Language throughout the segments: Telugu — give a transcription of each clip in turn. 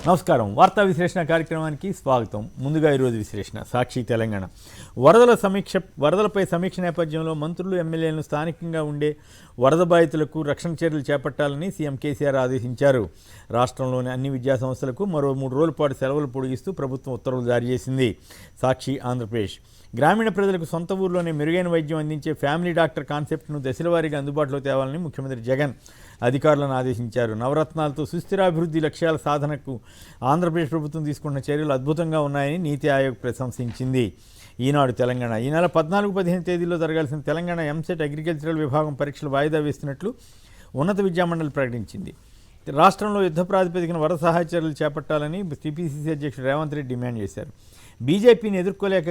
నమస్కారం. వార్తా విశ్లేషణ కార్యక్రమానికి స్వాగతం. ముందుగా ఈరోజు విశ్లేషణ. సాక్షి తెలంగాణ వరదలపై సమీక్ష నేపథ్యంలో మంత్రులు, ఎమ్మెల్యేలను స్థానికంగా ఉండే వరద బాధితులకు రక్షణ చర్యలు చేపట్టాలని సీఎం కేసీఆర్ ఆదేశించారు. రాష్ట్రంలోని అన్ని విద్యాసంస్థలకు మరో 3 రోజుల పాటు సెలవులు పొడిగిస్తూ ప్రభుత్వం ఉత్తర్వులు జారీ చేసింది. సాక్షి ఆంధ్రప్రదేశ్ గ్రామీణ ప్రజలకు సొంత ఊర్లోనే మెరుగైన వైద్యం అందించే ఫ్యామిలీ డాక్టర్ కాన్సెప్ట్ను దశలవారీగా అందుబాటులో తేవాలని ముఖ్యమంత్రి జగన్ అధికారులను ఆదేశించారు. నవరత్నాలతో సుస్థిరాభివృద్ధి లక్ష్యాల సాధనకు ఆంధ్రప్రదేశ్ ప్రభుత్వం తీసుకున్న చర్యలు అద్భుతంగా ఉన్నాయని నీతి ఆయోగ్ ప్రశంసించింది. ఈనాడు తెలంగాణ ఈ నెల 14-15 తేదీల్లో జరగాల్సిన తెలంగాణ ఎంసెట్ అగ్రికల్చరల్ విభాగం పరీక్షలు వాయిదా వేస్తున్నట్లు ఉన్నత విద్యామండలి ప్రకటించింది. రాష్ట్రంలో యుద్ధ ప్రాతిపదికన వరద సహాయ చర్యలు చేపట్టాలని టీపీసీసీ అధ్యక్షుడు రేవంత్ రెడ్డి డిమాండ్ చేశారు. బీజేపీని ఎదుర్కోలేక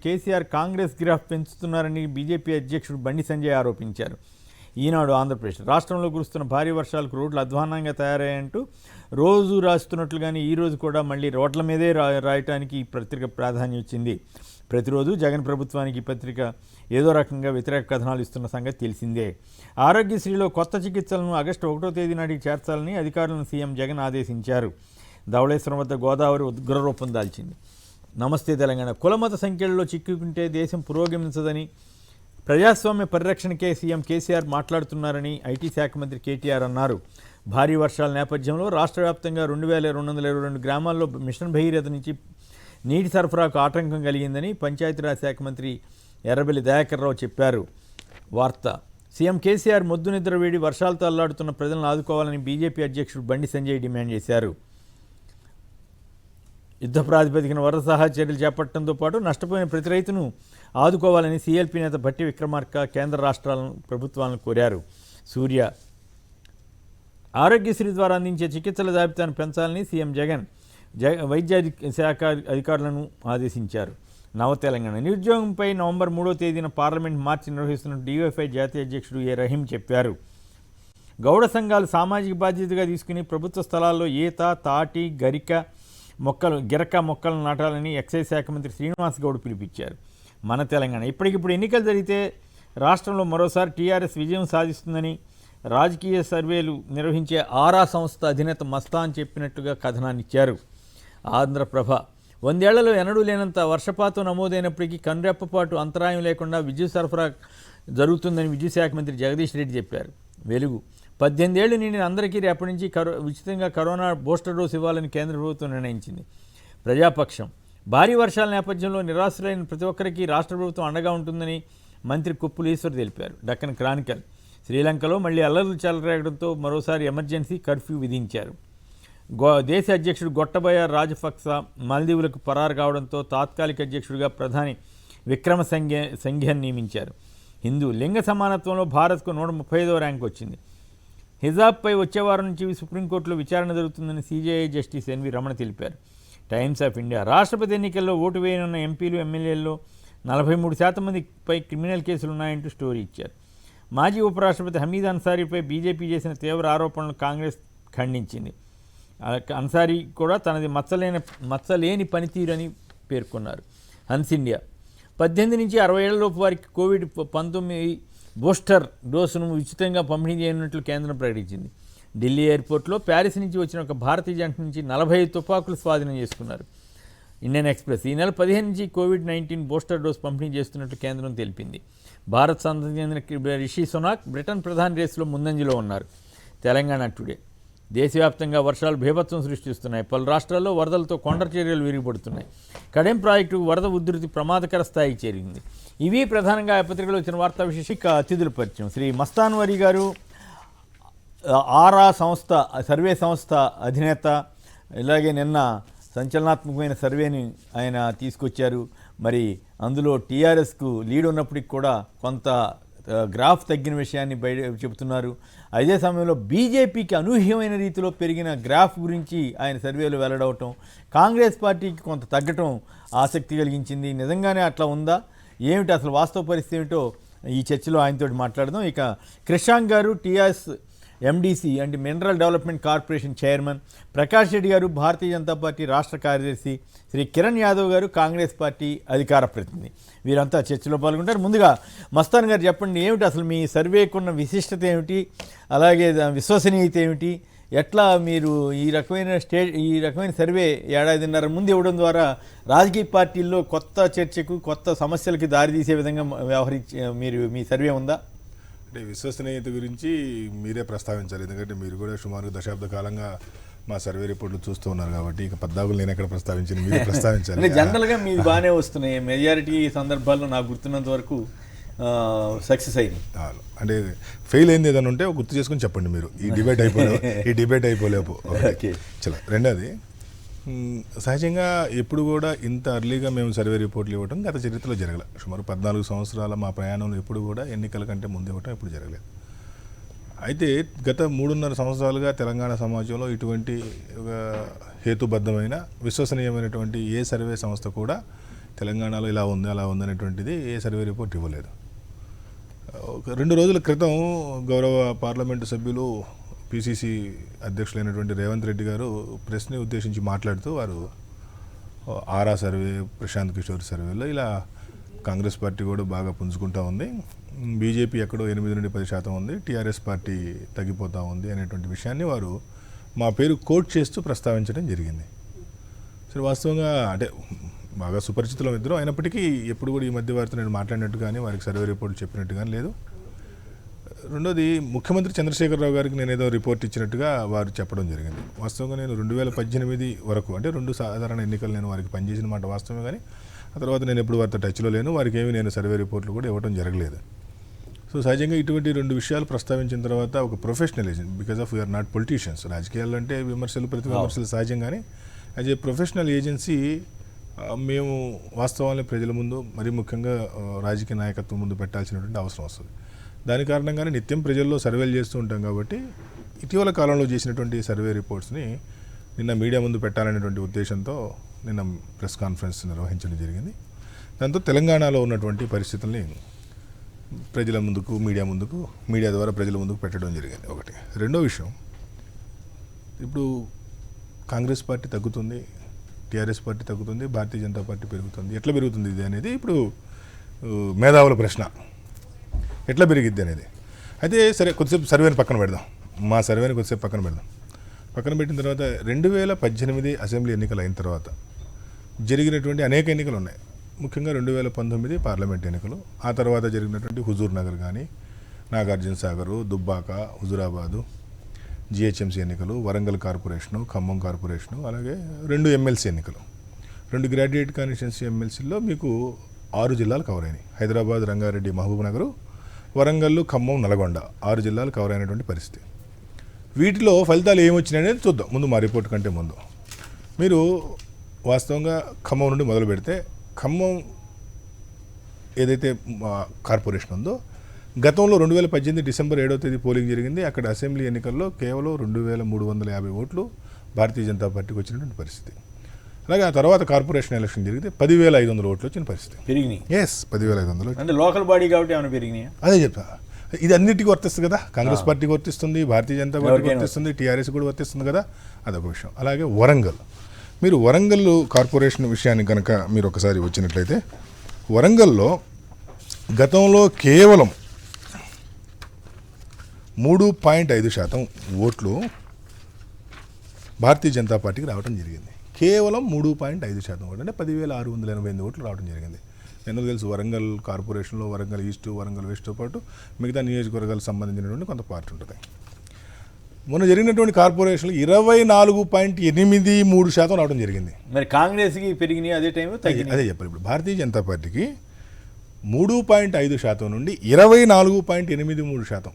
కేసీఆర్ కాంగ్రెస్ గ్రాఫ్ పెంచుతున్నారని బీజేపీ అధ్యక్షుడు బండి సంజయ్ ఆరోపించారు. ఈనాడు ఆంధ్రప్రదేశ్ రాష్ట్రంలో కురుస్తున్న భారీ వర్షాలకు రోడ్లు అధ్వాన్నంగా తయారయ్యంటూ రోజు రాస్తున్నట్లుగానే ఈరోజు కూడా మళ్ళీ రోడ్ల మీదే రాయటానికి ఈ పత్రిక ప్రాధాన్యం ఇచ్చింది. ప్రతిరోజు జగన్ ప్రభుత్వానికి ఈ పత్రిక ఏదో రకంగా వ్యతిరేక కథనాలు ఇస్తున్న సంగతి తెలిసిందే. ఆరోగ్యశ్రీలో కొత్త చికిత్సలను ఆగస్టు 1వ తేదీ నాటికి చేర్చాలని అధికారులను సీఎం జగన్ ఆదేశించారు. ధవళేశ్వరం వద్ద గోదావరి ఉగ్రరూపం దాల్చింది. నమస్తే తెలంగాణ కులమత సంఖ్యలలో చిక్కుకుంటే దేశం పురోగమించదని, ప్రజాస్వామ్య పరిరక్షణకే సీఎం కేసీఆర్ మాట్లాడుతున్నారని ఐటీ శాఖ మంత్రి కేటీఆర్ అన్నారు. భారీ వర్షాల నేపథ్యంలో రాష్ట్ర వ్యాప్తంగా 2222 గ్రామాల్లో మిషన్ భగీరథ నుంచి నీటి సరఫరాకు ఆటంకం కలిగిందని పంచాయతీరాజ్ శాఖ మంత్రి ఎర్రబెల్లి దయాకర్ రావు చెప్పారు. వార్త సీఎం కేసీఆర్ మొద్దు నిద్ర వేడి వర్షాలతో అల్లాడుతున్న ప్రజలను ఆదుకోవాలని బీజేపీ అధ్యక్షుడు బండి సంజయ్ డిమాండ్ చేశారు. యుద్ధ ప్రాతిపదికన వరద సహాయ చర్యలు చేపట్టడంతో పాటు నష్టపోయిన ప్రతి రైతును ఆదుకోవాలని సీఎల్పీ నేత భట్టి విక్రమార్క కేంద్ర రాష్ట్రాలను ప్రభుత్వాలను కోరారు. సూర్య ఆరోగ్యశ్రీ ద్వారా అందించే చికిత్సల జాబితాను పెంచాలని సీఎం జగన్ వైద్య శాఖ అధికారులను ఆదేశించారు. నవ తెలంగాణ నిరుద్యోగంపై నవంబర్ 3వ తేదీన పార్లమెంట్ మార్చి నిర్వహిస్తున్న డీవైఎఫ్ఐ జాతీయ అధ్యక్షుడు ఏ రహీం చెప్పారు. గౌడ సంఘాలు సామాజిక బాధ్యతగా తీసుకుని ప్రభుత్వ స్థలాల్లో ఈత, తాటి, గిరక మొక్కలను నాటాలని ఎక్సైజ్ శాఖ మంత్రి శ్రీనివాస్ గౌడ్ పిలుపునిచ్చారు. మన తెలంగాణ ఇప్పటికిప్పుడు ఎన్నికలు జరిగితే రాష్ట్రంలో మరోసారి టీఆర్ఎస్ విజయం సాధిస్తుందని రాజకీయ సర్వేలు నిర్వహించే ఆరా సంస్థ అధినేత మస్తాన్ చెప్పినట్టుగా కథనాన్నిచ్చారు. ఆంధ్రప్రభ 100 ఏళ్లలో ఎన్నడూ లేనంత వర్షపాతం నమోదైనప్పటికీ కనురెప్పపాటు అంతరాయం లేకుండా విద్యుత్ సరఫరా జరుగుతుందని విద్యుత్ శాఖ మంత్రి జగదీష్ రెడ్డి చెప్పారు. వెలుగు 18 ఏళ్లు నిండిన అందరికీ రేపటి నుంచి ఉచితంగా కరోనా బూస్టర్ డోసు ఇవ్వాలని కేంద్ర ప్రభుత్వం నిర్ణయించింది. ప్రజాపక్షం భారీ వర్షాల నేపథ్యంలో నిరాశ్రులైన ప్రతి ఒక్కరికి రాష్ట్ర ప్రభుత్వం అండగా ఉంటుందని మంత్రి కొప్పుల ఈశ్వర్ తెలిపారు. డక్కన్ క్రానికల్ శ్రీలంకలో మళ్లీ అల్లర్లు చెలరేగడంతో మరోసారి ఎమర్జెన్సీ కర్ఫ్యూ విధించారు. దేశ అధ్యక్షుడు గొట్టబయ రాజపక్స మాల్దీవులకు పరారు కావడంతో తాత్కాలిక అధ్యక్షుడిగా ప్రధాని విక్రమసింఘేని నియమించారు. హిందూ లింగ సమానత్వంలో భారత్కు 135వ ర్యాంకు వచ్చింది. హిజాబ్పై వచ్చే వారం నుంచి సుప్రీంకోర్టులో విచారణ జరుగుతుందని సీజేఐ జస్టిస్ ఎన్వి రమణ తెలిపారు. టైమ్స్ ఆఫ్ ఇండియా రాష్ట్రపతి ఎన్నికల్లో ఓటు వేయనున్న ఎంపీలు, ఎమ్మెల్యేల్లో 43% మందిపై క్రిమినల్ కేసులున్నాయంటూ స్టోరీ ఇచ్చారు. మాజీ ఉపరాష్ట్రపతి హమీద్ అన్సారీపై బీజేపీ చేసిన తీవ్ర ఆరోపణలను కాంగ్రెస్ ఖండించింది. అన్సారీ కూడా తనది మచ్చలేని పనితీరని పేర్కొన్నారు. హన్స్ ఇండియా 18 నుంచి 60 ఏళ్లలోపు వారికి కోవిడ్-19 బూస్టర్ డోసును ఉచితంగా పంపిణీ చేయనున్నట్లు కేంద్రం ప్రకటించింది. ఢిల్లీ ఎయిర్పోర్ట్లో ప్యారిస్ నుంచి వచ్చిన ఒక భారతీయ జంట నుంచి 45 తుపాకులు స్వాధీనం చేసుకున్నారు. ఇండియన్ ఎక్స్ప్రెస్ ఈ నెల 15 నుంచి కోవిడ్-19 బూస్టర్ డోసు పంపిణీ చేస్తున్నట్లు కేంద్రం తెలిపింది. భారత్ సంతతికి చెందిన రిషి సునాక్ బ్రిటన్ ప్రధాని రేసులో ముందంజలో ఉన్నారు. తెలంగాణ టుడే దేశవ్యాప్తంగా వర్షాలు బీభత్సం సృష్టిస్తున్నాయి. పలు రాష్ట్రాల్లో వరదలతో కొండ చర్యలు విరిగిపడుతున్నాయి. కడెం ప్రాజెక్టుకు వరద ఉధృతి ప్రమాదకర స్థాయికి చేరింది. ఇవి ప్రధానంగా పత్రికలో వచ్చిన వార్తా విశేషిక. అతిథుల పరిచయం శ్రీ మస్తాన్ వరి గారు, ఆరా సంస్థ సర్వే సంస్థ అధినేత. ఇలాగే నిన్న సంచలనాత్మకమైన సర్వేని ఆయన తీసుకొచ్చారు. మరి అందులో టీఆర్ఎస్కు లీడ్ ఉన్నప్పటికి కూడా కొంత గ్రాఫ్ తగ్గిన విషయాన్ని బయట చెబుతున్నారు. అదే సమయంలో బీజేపీకి అనూహ్యమైన రీతిలో పెరిగిన గ్రాఫ్ గురించి ఆయన సర్వేలు వెల్లడవటం, కాంగ్రెస్ పార్టీకి కొంత తగ్గటం ఆసక్తి కలిగించింది. నిజంగానే అట్లా ఉందా, ఏమిటి అసలు వాస్తవ పరిస్థితి ఏమిటో ఈ చర్చలో ఆయనతో మాట్లాడదాం. ఇక క్రిషాంక్ గారు టీఆర్ఎస్ ఎండీసీ అంటే mineral development corporation chairman, Prakash Reddy గారు భారతీయ జనతా పార్టీ రాష్ట్ర కార్యదర్శి, శ్రీ కిరణ్ యాదవ్ గారు కాంగ్రెస్ పార్టీ అధికార ప్రతినిధి. వీరంతా చర్చలో పాల్గొంటారు. ముందుగా మస్తాన్ గారు చెప్పండి, ఏమిటి అసలు మీ సర్వేకున్న విశిష్టత ఏమిటి, అలాగే విశ్వసనీయత ఏమిటి, ఎట్లా మీరు ఈ రకమైన సర్వే ఏడాదిన్నర ముందు ఇవ్వడం ద్వారా రాజకీయ పార్టీల్లో కొత్త చర్చకు కొత్త సమస్యలకి దారితీసే విధంగా మీరు మీ సర్వే ఉందా? అంటే విశ్వసనీయత గురించి మీరే ప్రస్తావించాలి, ఎందుకంటే మీరు కూడా సుమారు దశాబ్ద కాలంగా మా సర్వే రిపోర్ట్లు చూస్తూ ఉన్నారు కాబట్టి ఇక పద్దాకులు నేను ఎక్కడ ప్రస్తావించింది మీరు ప్రస్తావించాలి. జనరల్గా మీరు బాగానే వస్తున్నాయి, మెజారిటీ సందర్భాల్లో నాకు గుర్తున్నంత వరకు సక్సెస్ అయింది. అంటే ఫెయిల్ అయింది ఏదైనా ఉంటే గుర్తు చేసుకుని చెప్పండి మీరు. ఈ డిబేట్ అయిపోలేపు. చలో, రెండోది సహజంగా ఎప్పుడు కూడా ఇంత అర్లీగా మేము సర్వే రిపోర్ట్లు ఇవ్వడం గత చరిత్రలో జరగలేదు. సుమారు 14 సంవత్సరాల మా ప్రయాణంలో ఎప్పుడు కూడా ఎన్నికల కంటే ముందు ఇవ్వటం ఎప్పుడు జరగలేదు. అయితే గత 3.5 సంవత్సరాలుగా తెలంగాణ సమాజంలో ఇటువంటి ఒక హేతుబద్ధమైన విశ్వసనీయమైనటువంటి ఏ సర్వే సంస్థ కూడా తెలంగాణలో ఇలా ఉంది అలా ఉంది అనేటువంటిది ఏ సర్వే రిపోర్ట్ ఇవ్వలేదు. 2 రోజుల క్రితం గౌరవ పార్లమెంటు సభ్యులు పిసిసి అధ్యక్షులైనటువంటి రేవంత్ రెడ్డి గారు ప్రెస్ని ఉద్దేశించి మాట్లాడుతూ వారు ఆరా సర్వే, ప్రశాంత్ కిషోర్ సర్వేలో ఇలా కాంగ్రెస్ పార్టీ కూడా బాగా పుంజుకుంటూ ఉంది, బీజేపీ ఎక్కడో 8 నుండి 10% ఉంది, టీఆర్ఎస్ పార్టీ తగ్గిపోతూ ఉంది అనేటువంటి విషయాన్ని వారు మా పేరు కోట్ చేస్తూ ప్రస్తావించడం జరిగింది. సరే, వాస్తవంగా అంటే బాగా సుపరిచితులం ఇద్దరు అయినప్పటికీ ఎప్పుడు కూడా ఈ మధ్య వారితో నేను మాట్లాడినట్టు కానీ వారికి సర్వే రిపోర్ట్ చెప్పినట్టు కానీ లేదు. రెండోది, ముఖ్యమంత్రి చంద్రశేఖరరావు గారికి నేను ఏదో రిపోర్ట్ ఇచ్చినట్టుగా వారు చెప్పడం జరిగింది. వాస్తవంగా నేను 2018 వరకు అంటే 2 సాధారణ ఎన్నికలు నేను వారికి పనిచేసిన మాట వాస్తవమే, కానీ ఆ తర్వాత నేను ఎప్పుడు వారితో టచ్లో లేను, వారికి ఏమి నేను సర్వే రిపోర్ట్లు కూడా ఇవ్వడం జరగలేదు. సో సహజంగా ఇటువంటి 2 విషయాలు ప్రస్తావించిన తర్వాత ఒక professionalism, because of we are not politicians, రాజకీయాలు అంటే విమర్శలు ప్రతి విమర్శలు సహజంగానే, యాజ్ ఏ ప్రొఫెషనల్ ఏజెన్సీ మేము వాస్తవాన్ని ప్రజల ముందు మరీ ముఖ్యంగా రాజకీయ నాయకత్వం ముందు పెట్టాల్సినటువంటి అవసరం వస్తుంది. దాని కారణంగానే నిత్యం ప్రజల్లో సర్వేలు చేస్తూ ఉంటాం కాబట్టి ఇటీవల కాలంలో చేసినటువంటి సర్వే రిపోర్ట్స్ని నిన్న మీడియా ముందు పెట్టాలనేటువంటి ఉద్దేశంతో నిన్న ప్రెస్ కాన్ఫరెన్స్ నిర్వహించడం జరిగింది. దాంతో తెలంగాణలో ఉన్నటువంటి పరిస్థితుల్ని ప్రజల ముందుకు, మీడియా ద్వారా ప్రజల ముందుకు పెట్టడం జరిగింది. ఒకటి. రెండో విషయం, ఇప్పుడు కాంగ్రెస్ పార్టీ తగ్గుతుంది, టీఆర్ఎస్ పార్టీ తగ్గుతుంది, భారతీయ జనతా పార్టీ పెరుగుతుంది. ఎట్లా పెరుగుతుంది ఇది అనేది ఇప్పుడు మేధావుల ప్రశ్న. ఎట్లా పెరిగిద్ది అనేది. అయితే సరే, కొద్దిసేపు సర్వేని పక్కన పెడదాం, మా సర్వేని కొద్దిసేపు పక్కన పెడదాం. పక్కన పెట్టిన తర్వాత 2018 అసెంబ్లీ ఎన్నికలు అయిన తర్వాత జరిగినటువంటి అనేక ఎన్నికలు ఉన్నాయి. ముఖ్యంగా 2019 పార్లమెంట్ ఎన్నికలు, ఆ తర్వాత జరిగినటువంటి హుజూర్ నగర్ కానీ, నాగార్జున సాగరు, దుబ్బాక, హుజూరాబాదు, జిహెచ్ఎంసీ ఎన్నికలు, వరంగల్ కార్పొరేషను, ఖమ్మం కార్పొరేషను, అలాగే 2 ఎమ్మెల్సీ ఎన్నికలు. 2 గ్రాడ్యుయేట్ కాన్స్టిట్యున్సీ ఎమ్మెల్సీల్లో మీకు 6 జిల్లాలు కవర్ అయినాయి. హైదరాబాద్, రంగారెడ్డి, మహబూబ్ నగరు, వరంగల్, ఖమ్మం, నల్గొండ 6 జిల్లాలు కవర్ అయినటువంటి పరిస్థితి. వీటిలో ఫలితాలు ఏమొచ్చినాయి అనేది చూద్దాం ముందు, మా రిపోర్ట్ కంటే ముందు. మీరు వాస్తవంగా ఖమ్మం నుండి మొదలు పెడితే, ఖమ్మం ఏదైతే కార్పొరేషన్ ఉందో గతంలో 2018 డిసెంబర్ 7వ తేదీ పోలింగ్ జరిగింది. అక్కడ అసెంబ్లీ ఎన్నికల్లో కేవలం 2350 ఓట్లు భారతీయ జనతా పార్టీకి వచ్చినటువంటి పరిస్థితి. అలాగే ఆ తర్వాత కార్పొరేషన్ ఎలక్షన్ జరిగితే 10,500 ఓట్లు వచ్చిన పరిస్థితి పెరిగినాయి. 10,500 అంటే లోకల్ బాడీ కాబట్టి ఏమైనా పెరిగినాయి. అదే చెప్తా, ఇది అన్నిటికీ వర్తిస్తుంది కదా, కాంగ్రెస్ పార్టీకి వర్తిస్తుంది, భారతీయ జనతా పార్టీకి వర్తిస్తుంది, టీఆర్ఎస్ కూడా వర్తిస్తుంది కదా, అదొక విషయం. అలాగే వరంగల్, మీరు వరంగల్ కార్పొరేషన్ విషయానికి కనుక మీరు ఒకసారి వచ్చినట్లయితే, వరంగల్లో గతంలో కేవలం 3.5% ఓట్లు భారతీయ జనతా పార్టీకి రావడం జరిగింది. కేవలం 3.5% ఓట్లు, అంటే 10,688 ఓట్లు రావడం జరిగింది. ఎందుకు తెలుసు, వరంగల్ కార్పొరేషన్లో వరంగల్ ఈస్టు, వరంగల్ వెస్ట్తో పాటు మిగతా నియోజకవర్గాలకు సంబంధించినటువంటి కొంత పార్టీ ఉంటుంది. మొన్న జరిగినటువంటి కార్పొరేషన్లు 24.83% రావడం జరిగింది. మరి కాంగ్రెస్కి పెరిగినాయి అదే టైం తగ్గినాయి. అదే చెప్పాలి. ఇప్పుడు భారతీయ జనతా పార్టీకి 3.5% నుండి 24.83%,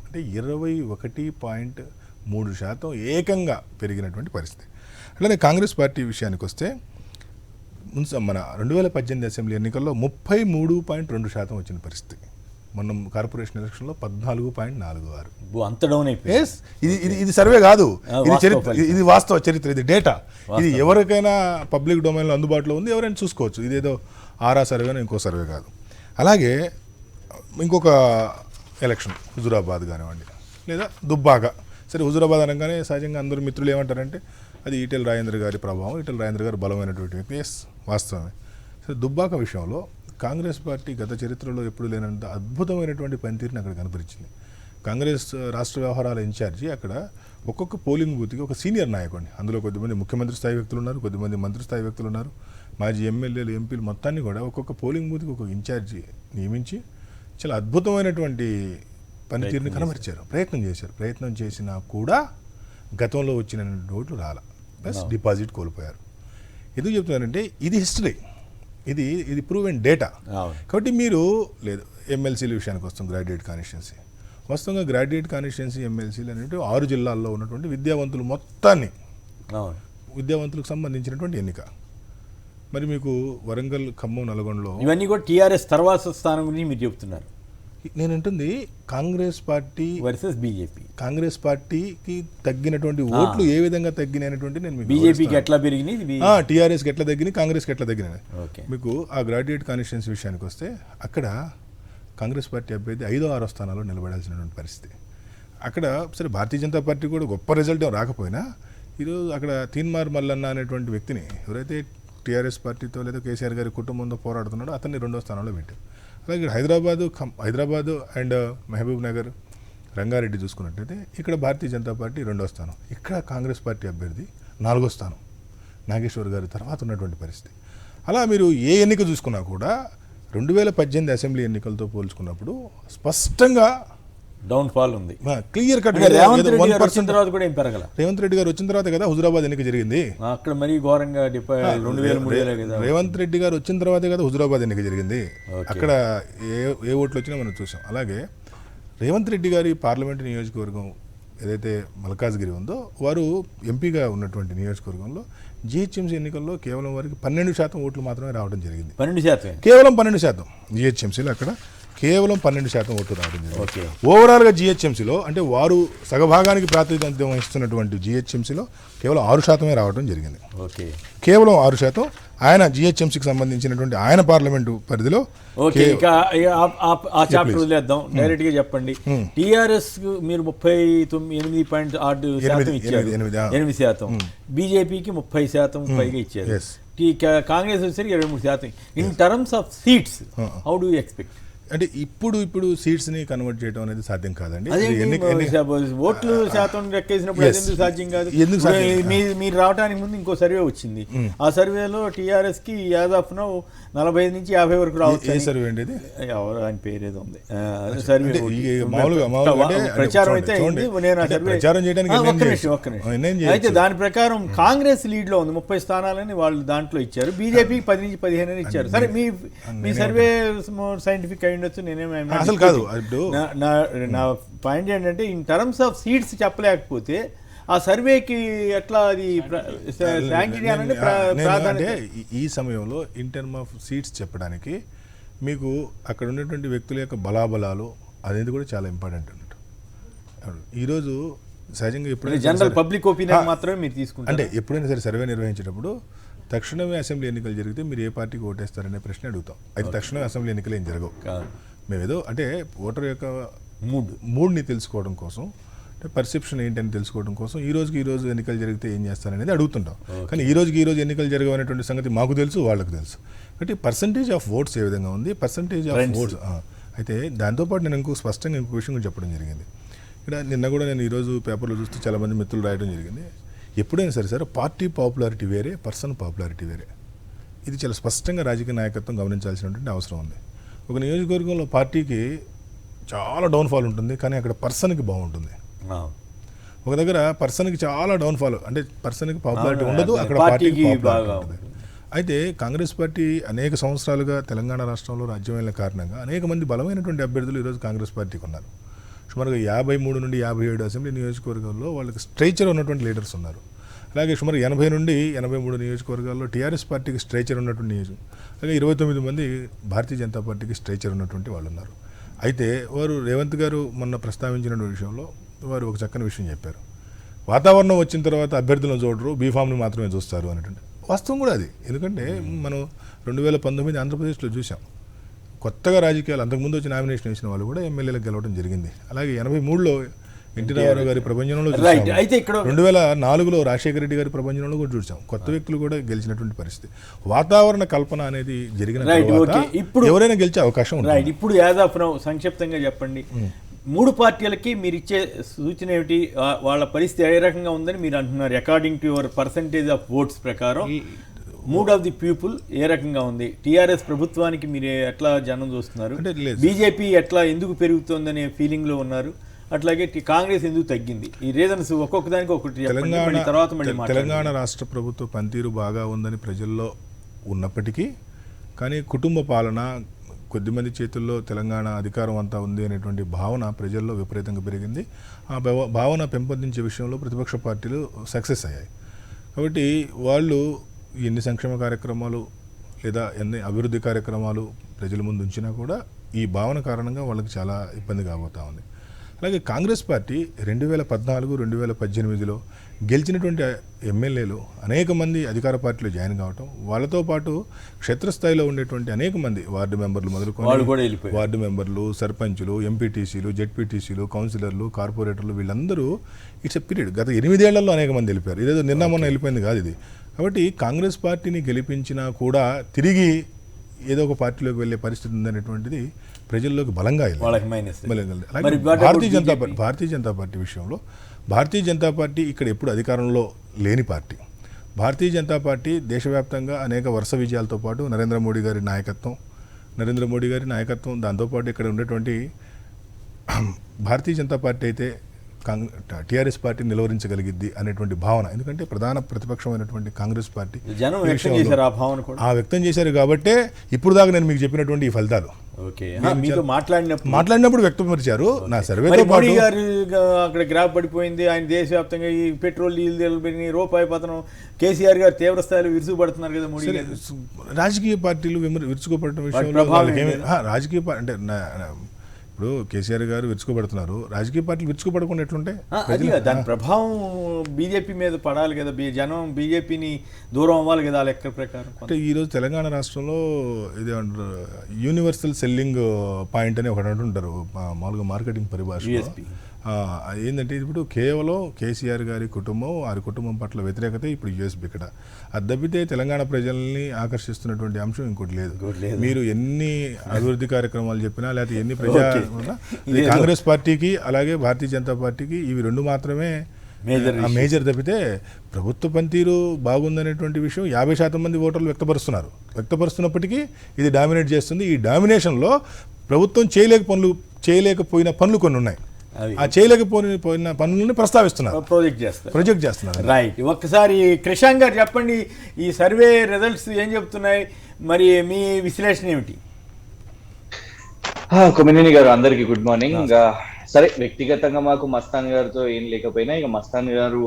అంటే 21.3% ఏకంగా పెరిగినటువంటి పరిస్థితి. అట్లానే కాంగ్రెస్ పార్టీ విషయానికి వస్తే, మన 2018 అసెంబ్లీ ఎన్నికల్లో 33.2% వచ్చిన పరిస్థితి. మొన్న కార్పొరేషన్ ఎలక్షన్లో 14.46. అంత డౌన్ అయిపోయింది. ఇది సర్వే కాదు, ఇది చరిత్ర, ఇది వాస్తవ చరిత్ర, ఇది డేటా. ఇది ఎవరికైనా పబ్లిక్ డొమైన్లో అందుబాటులో ఉంది, ఎవరైనా చూసుకోవచ్చు. ఇదేదో ఆరా సర్వేనో ఇంకో సర్వే కాదు. అలాగే ఇంకొక ఎలక్షన్ హుజూరాబాద్ కానివ్వండి, లేదా దుబ్బాక. సరే, హుజూరాబాద్ అనగానే సహజంగా అందరూ మిత్రులు ఏమంటారంటే అది ఈటెల రాజేంద్ర గారి ప్రభావం, ఈటెల రాజేంద్ర గారు బలమైనటువంటి వ్యక్తి. వాస్తవమే. సరే, దుబ్బాక విషయంలో కాంగ్రెస్ పార్టీ గత చరిత్రలో ఎప్పుడు లేనంత అద్భుతమైనటువంటి పనితీరుని అక్కడ కనపరిచింది. కాంగ్రెస్ రాష్ట్ర వ్యవహారాల ఇన్ఛార్జి అక్కడ ఒక్కొక్క పోలింగ్ బూత్కి ఒక సీనియర్ నాయకుడిని, అందులో కొద్దిమంది ముఖ్యమంత్రి స్థాయి వ్యక్తులు ఉన్నారు, కొద్దిమంది మంత్రి స్థాయి వ్యక్తులు ఉన్నారు, మాజీ ఎమ్మెల్యేలు ఎంపీలు మొత్తాన్ని కూడా ఒక్కొక్క పోలింగ్ బూత్కి ఒక ఇన్ఛార్జి నియమించి చాలా అద్భుతమైనటువంటి పనితీరుని కనబరిచారు, ప్రయత్నం చేసినా కూడా గతంలో వచ్చిన ఓట్లు రాలా, ప్లస్ డిపాజిట్ కోల్పోయారు. ఎందుకు చెప్తున్నానంటే ఇది హిస్టరీ, ఇది ప్రూవెన్ డేటా. కాబట్టి మీరు లేదు ఎమ్మెల్సీల విషయానికి వస్తాం, గ్రాడ్యుయేట్ కాన్స్టిట్యున్సీ వాస్తవంగా గ్రాడ్యుయేట్ కాన్స్టిట్యున్సీ ఎమ్మెల్సీలు అనేవి 6 జిల్లాల్లో ఉన్నటువంటి విద్యావంతులు మొత్తాన్ని, విద్యావంతులకు సంబంధించినటువంటి ఎన్నిక. మరి మీకు వరంగల్, ఖమ్మం, నల్గొండలో ఇవన్నీ కూడా టీఆర్ఎస్ తర్వాత స్థానం గురించి మీరు చెప్తున్నారు. నేను అంటుంది Congress party versus BJP. Congress పార్టీకి తగ్గినటువంటి ఓట్లు ఏ విధంగా తగ్గినటువంటి నేను బీజేపీకి ఎట్లా పెరిగినాయి, టీఆర్ఎస్కి ఎట్లా తగ్గినాయి, కాంగ్రెస్కి ఎట్లా తగ్గినాయి. మీకు ఆ గ్రాడ్యుయేట్ కాన్స్టిట్యున్సీ విషయానికి వస్తే అక్కడ కాంగ్రెస్ పార్టీ అభ్యర్థి 5వ 6వ స్థానాల్లో నిలబడాల్సినటువంటి పరిస్థితి. అక్కడ సరే భారతీయ జనతా పార్టీ కూడా గొప్ప రిజల్ట్ రాకపోయినా ఈరోజు అక్కడ తీన్మార్ మల్లన్న అనేటువంటి వ్యక్తిని ఎవరైతే టీఆర్ఎస్ పార్టీతో లేదా కేసీఆర్ గారి కుటుంబంతో పోరాడుతున్నాడో అతన్ని 2వ స్థానంలో పెట్టారు. అలాగే హైదరాబాదు అండ్ మహబూబ్ నగర్, రంగారెడ్డి చూసుకున్నట్లయితే ఇక్కడ భారతీయ జనతా పార్టీ 2వ స్థానం, ఇక్కడ కాంగ్రెస్ పార్టీ అభ్యర్థి 4వ స్థానం, నాగేశ్వర్ గారి తర్వాత ఉన్నటువంటి పరిస్థితి. అలా మీరు ఏ ఎన్నిక చూసుకున్నా కూడా 2018 అసెంబ్లీ ఎన్నికలతో పోల్చుకున్నప్పుడు స్పష్టంగా డౌన్ఫాల్ ఉంది, క్లియర్ కట్. రేవంత్ రెడ్డి గారు వచ్చిన తర్వాత కూడా ఏం పెరగల. రేవంత్ రెడ్డి గారు వచ్చిన తర్వాత కదా హుజురాబాద్ ఎన్నిక జరిగింది, అక్కడ మరీ ఘోరంగా 2003 రేవంత్ రెడ్డి గారు వచ్చిన తర్వాతే కదా హుజురాబాద్ ఎన్నిక జరిగింది. అక్కడ ఏ ఓట్లు వచ్చినా మనం చూసాం. అలాగే రేవంత్ రెడ్డి గారి పార్లమెంటు నియోజకవర్గం ఏదైతే మల్కాజ్గిరి ఉందో, వారు ఎంపీగా ఉన్నటువంటి నియోజకవర్గంలో జిహెచ్ఎంసీ ఎన్నికల్లో కేవలం వారికి 12% ఓట్లు మాత్రమే రావడం జరిగింది. 12%, కేవలం 12%. జిహెచ్ఎంసీలో అక్కడ కేవలం 12% ఓట్లు రావడం జరిగింది. ఓవరాల్గా జిహెచ్ఎంసీలో అంటే వారు సగభాగానికి ప్రాతినిధ్యం వహిస్తున్నటువంటి జిహెచ్ఎంసీలో కేవలం 6% రావడం జరిగింది. కేవలం 6% ఆయన జిహెచ్ఎంసీకి సంబంధించినటువంటి ఆయన పార్లమెంటు పరిధిలో. వదిలేద్దాం, డైరెక్ట్ గా చెప్పండి. టీఆర్ఎస్ మీరు 38.6% బీజేపీకి 30% పైగా ఇచ్చారు. కాంగ్రెస్ వచ్చేసరికి 23%. In terms of seats how do expect? అంటే ఇప్పుడు సీట్స్ ని కన్వర్ట్ చేయడం అనేది సాధ్యం కాదండి. ఓట్లు శాతం లెక్కేసినప్పుడు ఎందుకు సాధ్యం కాదు? మీరు రావడానికి ముందు ఇంకో సర్వే వచ్చింది. ఆ సర్వేలో టీఆర్ఎస్ కి యాదాఫ్ నౌ 45 నుంచి 50 వరకు రావచ్చు. సర్వే అండి ఇది? ఆయన పేరు ఏదో ఉంది సర్వే, ప్రచారం అయితే అయితే దాని ప్రకారం కాంగ్రెస్ లీడ్ లో ఉంది, 30 స్థానాలని వాళ్ళు దాంట్లో ఇచ్చారు. బీజేపీకి 10 నుంచి 15 అని ఇచ్చారు. సరే మీ సర్వే సైంటిఫిక్ అయి ఉండొచ్చు, నేనేమి అసలు కాదు. నా పాయింట్ ఏంటంటే ఇన్ టర్మ్స్ ఆఫ్ సీట్స్ చెప్పలేకపోతే ఆ సర్వేకి ఎట్లా అది ఈ సమయంలో ఇన్ టర్మ్ ఆఫ్ సీట్స్ చెప్పడానికి మీకు అక్కడ ఉన్నటువంటి వ్యక్తుల యొక్క బలాబలాలు అనేది కూడా చాలా ఇంపార్టెంట్ అన్నట్టు. ఈరోజు సహజంగా ఎప్పుడైనా జనరల్ పబ్లిక్ ఒపీనియన్ మాత్రమే మీరు తీసుకుంటారు. అంటే ఎప్పుడైనా సరే సర్వే నిర్వహించేటప్పుడు తక్షణమే అసెంబ్లీ ఎన్నికలు జరిగితే మీరు ఏ పార్టీకి ఓటేస్తారనే ప్రశ్న అడుగుతాం. అయితే తక్షణమే అసెంబ్లీ ఎన్నికలు ఏం జరగవు. మేమేదో అంటే ఓటర్ యొక్క మూడ్ని తెలుసుకోవడం కోసం, అంటే పర్సెప్షన్ ఏంటని తెలుసుకోవడం కోసం ఈ రోజు ఎన్నికలు జరిగితే ఏం చేస్తారనేది అడుగుతుంటాం. కానీ ఈ రోజు ఎన్నికలు జరగవనేటువంటి సంగతి మాకు తెలుసు, వాళ్ళకు తెలుసు. కాబట్టి పర్సంటేజ్ ఆఫ్ ఓట్స్ ఏ విధంగా ఉంది, పర్సంటేజ్ ఆఫ్ ఓట్స్. అయితే దాంతోపాటు నేను స్పష్టంగా ఇంకో విషయం కూడా చెప్పడం జరిగింది. ఇక్కడ నిన్న కూడా నేను ఈరోజు పేపర్లో చూస్తే చాలామంది మిత్రులు రాయడం జరిగింది. ఎప్పుడైనా సరే పార్టీ పాపులారిటీ వేరే, పర్సన్ పాపులారిటీ వేరే. ఇది చాలా స్పష్టంగా రాజకీయ నాయకత్వం గమనించాల్సినటువంటి అవసరం ఉంది. ఒక నియోజకవర్గంలో పార్టీకి చాలా డౌన్ఫాల్ ఉంటుంది, కానీ అక్కడ పర్సన్కి బాగుంటుంది. ఒక దగ్గర పర్సన్కి చాలా డౌన్ఫాల్, అంటే పర్సన్కి పాపులారిటీ ఉండదు, అక్కడ పార్టీకి పాపులారిటీ ఉంటుంది. అయితే కాంగ్రెస్ పార్టీ అనేక సంవత్సరాలుగా తెలంగాణ రాష్ట్రంలో రాజ్యమైన కారణంగా అనేక మంది బలమైనటువంటి అభ్యర్థులు ఈరోజు కాంగ్రెస్ పార్టీకి ఉన్నారు. సుమారుగా 53 నుండి 57 అసెంబ్లీ నియోజకవర్గాల్లో వాళ్ళకి స్ట్రైచర్ ఉన్నటువంటి లీడర్స్ ఉన్నారు. అలాగే సుమారు 80 నుండి 83 నియోజకవర్గాల్లో టీఆర్ఎస్ పార్టీకి స్ట్రైచర్ ఉన్నటువంటి అలాగే 29 మంది భారతీయ జనతా పార్టీకి స్ట్రైచర్ ఉన్నటువంటి వాళ్ళు ఉన్నారు. అయితే వారు రేవంత్ గారు మొన్న ప్రస్తావించిన విషయంలో వారు ఒక చక్కని విషయం చెప్పారు. వాతావరణం వచ్చిన తర్వాత అభ్యర్థులను చూడరు, బీఫామ్ని మాత్రమే చూస్తారు అనేటువంటి వాస్తవం కూడా అది. ఎందుకంటే మనం 2019 ఆంధ్రప్రదేశ్లో చూసాం. కొత్తగా రాజకీయాలు అంతకుముందు వచ్చి నామినేషన్ వేసిన వాళ్ళు కూడా ఎమ్మెల్యేలకు గెలవడం జరిగింది. అలాగే 83లో ఎన్టీ రామారావు గారి ప్రభంజనంలో చూసాం, 2004లో రాజశేఖర రెడ్డి గారి ప్రభంజనంలో కూడా చూసాం. కొత్త వ్యక్తులు కూడా గెలిచినటువంటి పరిస్థితి. వాతావరణ కల్పన అనేది జరిగిన తర్వాత ఇప్పుడు ఎవరైనా గెలిచే అవకాశం ఉంది. ఇప్పుడు యాజ్ ఆఫ్ నౌ సంక్షిప్తంగా చెప్పండి, మూడు పార్టీలకి మీరు ఇచ్చే సూచన ఏమిటి? వాళ్ళ పరిస్థితి ఏ రకంగా ఉందని మీరు అంటున్నారు? According to your percentage of votes ప్రకారం మూడ్ ఆఫ్ ది పీపుల్ ఏ రకంగా ఉంది? టీఆర్ఎస్ ప్రభుత్వానికి మీరు ఎట్లా జనం చూస్తున్నారు? బీజేపీ ఎట్లా ఎందుకు పెరుగుతోందనే ఫీలింగ్లో ఉన్నారు? అట్లాగే కాంగ్రెస్ ఎందుకు తగ్గింది? ఈ రీజన్స్ ఒక్కొక్క దానికి ఒకటి తర్వాత తెలంగాణ రాష్ట్ర ప్రభుత్వ పనితీరు బాగా ఉందని ప్రజల్లో ఉన్నప్పటికీ, కానీ కుటుంబ పాలన, కొద్దిమంది చేతుల్లో తెలంగాణ అధికారం అంతా ఉంది అనేటువంటి భావన ప్రజల్లో విపరీతంగా పెరిగింది. ఆ భావన పెంపొందించే విషయంలో ప్రతిపక్ష పార్టీలు సక్సెస్ అయ్యాయి. కాబట్టి వాళ్ళు ఎన్ని సంక్షేమ కార్యక్రమాలు లేదా ఎన్ని అభివృద్ధి కార్యక్రమాలు ప్రజల ముందు ఉంచినా కూడా ఈ భావన కారణంగా వాళ్ళకి చాలా ఇబ్బంది కాబోతూ ఉంది. అలాగే కాంగ్రెస్ పార్టీ 2014, 2018లో గెలిచినటువంటి ఎమ్మెల్యేలు అనేక మంది అధికార పార్టీలో జాయిన్ కావటం, వాళ్ళతో పాటు క్షేత్రస్థాయిలో ఉండేటువంటి అనేక మంది వార్డు మెంబర్లు మొదలుకొని వార్డు మెంబర్లు, సర్పంచులు, ఎంపీటీసీలు, జెడ్పీటీసీలు, కౌన్సిలర్లు, కార్పొరేటర్లు, వీళ్ళందరూ ఇట్స్ ఎ పీరియడ్ గత 8 ఏళ్లలో అనేక మంది వెళ్ళిపోయారు. ఇదేదో నిన్న మొన్న వెళ్ళిపోయింది కాదు ఇది. కాబట్టి కాంగ్రెస్ పార్టీని గెలిపించినా కూడా తిరిగి ఏదో ఒక పార్టీలోకి వెళ్ళే పరిస్థితి ఉందనేటువంటిది ప్రజల్లోకి బలంగా అలాగే భారతీయ జనతా పార్టీ విషయంలో భారతీయ జనతా పార్టీ ఇక్కడ ఎప్పుడు అధికారంలో లేని పార్టీ. భారతీయ జనతా పార్టీ దేశవ్యాప్తంగా అనేక వరుస విజయాలతో పాటు నరేంద్ర మోడీ గారి నాయకత్వం దాంతోపాటు ఇక్కడ ఉండేటువంటి భారతీయ జనతా పార్టీ అయితే టీఆర్ఎస్ పార్టీ నిలువరించగలిగిద్ది అనేటువంటి భావన. ఎందుకంటే ప్రధాన ప్రతిపక్షమైనటువంటి కాంగ్రెస్ పార్టీ వ్యక్తం చేశారు కాబట్టే ఇప్పుడు దాకా నేను మీకు చెప్పినటువంటి ఈ ఫలితాలు మాట్లాడినప్పుడు వ్యక్తపరిచారు. నా సర్వేతో పాటు అక్కడ గ్రాఫ్ పడిపోయింది, ఆయన దేశవ్యాప్తంగా ఈ పెట్రోల్ డీజిల్ రూపాయి పతనం, కేసీఆర్ గారు తీవ్ర స్థాయిలో విరుచుకుపడుతున్నారు కదా మోడీ గారు. రాజకీయ పార్టీలు విరుచుకుపడటం విషయంలో రాజకీయ అంటే ఇప్పుడు కేసీఆర్ గారు విరుచుకోబడుతున్నారు, రాజకీయ పార్టీలు విరుచుకోబడకుండా ఎట్లుంటే దాని ప్రభావం బీజేపీ మీద పడాలి కదా, జనం బీజేపీని దూరం అవ్వాలి కదా లెక్క ప్రకారం. అంటే ఈరోజు తెలంగాణ రాష్ట్రంలో ఇదేమంటారు యూనివర్సల్ సెల్లింగ్ పాయింట్ అని ఒకటి అంటుంటారు మామూలుగా మార్కెటింగ్ పరిభాష. ఏంటంటే ఇప్పుడు కేవలం కేసీఆర్ గారి కుటుంబం, వారి కుటుంబం పట్ల వ్యతిరేకత ఇప్పుడు యూఎస్బీ. ఇక్కడ అది తప్పితే తెలంగాణ ప్రజల్ని ఆకర్షిస్తున్నటువంటి అంశం ఇంకోటి లేదు. మీరు ఎన్ని అభివృద్ధి కార్యక్రమాలు చెప్పినా లేకపోతే ఎన్ని కాంగ్రెస్ పార్టీకి అలాగే భారతీయ జనతా పార్టీకి ఇవి రెండు మాత్రమే మేజర్ తప్పితే ప్రభుత్వ పనితీరు బాగుందనేటువంటి విషయం 50% మంది ఓటర్లు వ్యక్తపరుస్తున్నప్పటికీ ఇది డామినేట్ చేస్తుంది. ఈ డామినేషన్లో ప్రభుత్వం చేయలేకపోయిన పనులు కొన్ని ఉన్నాయి. ఆ చేయలేకపోయిన పనులను ప్రస్తావిస్తున్నారు, ప్రొజెక్ట్ చేస్తున్నారు. రైట్. ఒక్కసారి కృషాంక్ గారు చెప్పండి, ఈ సర్వే రిజల్ట్స్ ఏం చెప్తున్నాయి, మరి మీ విశ్లేషణ ఏమిటి? కొమినేని గారు అందరికి గుడ్ మార్నింగ్. సరే, వ్యక్తిగతంగా మాకు మస్తాన్ గారితో ఏం లేకపోయినా ఇక మస్తాన్ గారు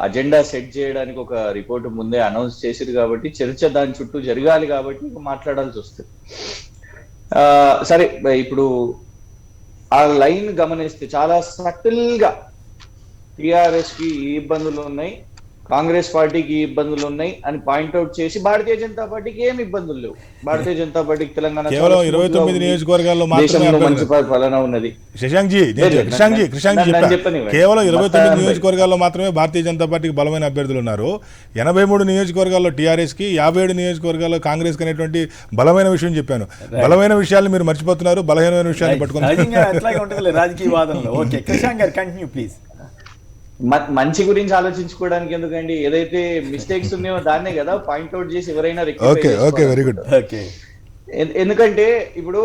అజెండా సెట్ చేయడానికి ఒక రిపోర్ట్ ముందే అనౌన్స్ చేసిరు కాబట్టి చర్చ దాని చుట్టూ జరగాలి కాబట్టి ఇక మాట్లాడాల్సి వస్తుంది. సరే, ఇప్పుడు ఆ లైన్ గమనిస్తే చాలా సటిల్ గా టిఆర్ఎస్ కి ఈ ఇబ్బందులు ఉన్నాయి, కాంగ్రెస్ పార్టీకి ఇబ్బందులు ఉన్నాయి అని పాయింట్అవుట్ చేసి భారతీయ జనతా పార్టీకి ఏమి ఇబ్బందులు లేవు. భారతీయ జనతా పార్టీకి తెలంగాణ 29 నియోజకవర్గాల్లో మంచి పాలన ఉన్నది. కేవలం 29 నియోజకవర్గాల్లో మాత్రమే భారతీయ జనతా పార్టీకి బలమైన అభ్యర్థులు ఉన్నారు. 83 నియోజకవర్గాల్లో టీఆర్ఎస్ కి, 57 నియోజకవర్గాల్లో కాంగ్రెస్ కి అనేటువంటి బలమైన విషయం చెప్పాను. బలమైన విషయాలు మీరు మర్చిపోతున్నారు, బలహీనమైన విషయాన్ని పట్టుకున్నారు రాజకీయ వాదనలో. ఓకే, కృషాంక్ గారు కంటిన్యూ ప్లీజ్. మంచి గురించి ఆలోచించుకోవడానికి ఎందుకండి, ఏదైతే మిస్టేక్స్ ఉన్నాయో దాన్నే కదా పాయింట్అవుట్ చేసి ఎవరైనా ఎందుకంటే ఇప్పుడు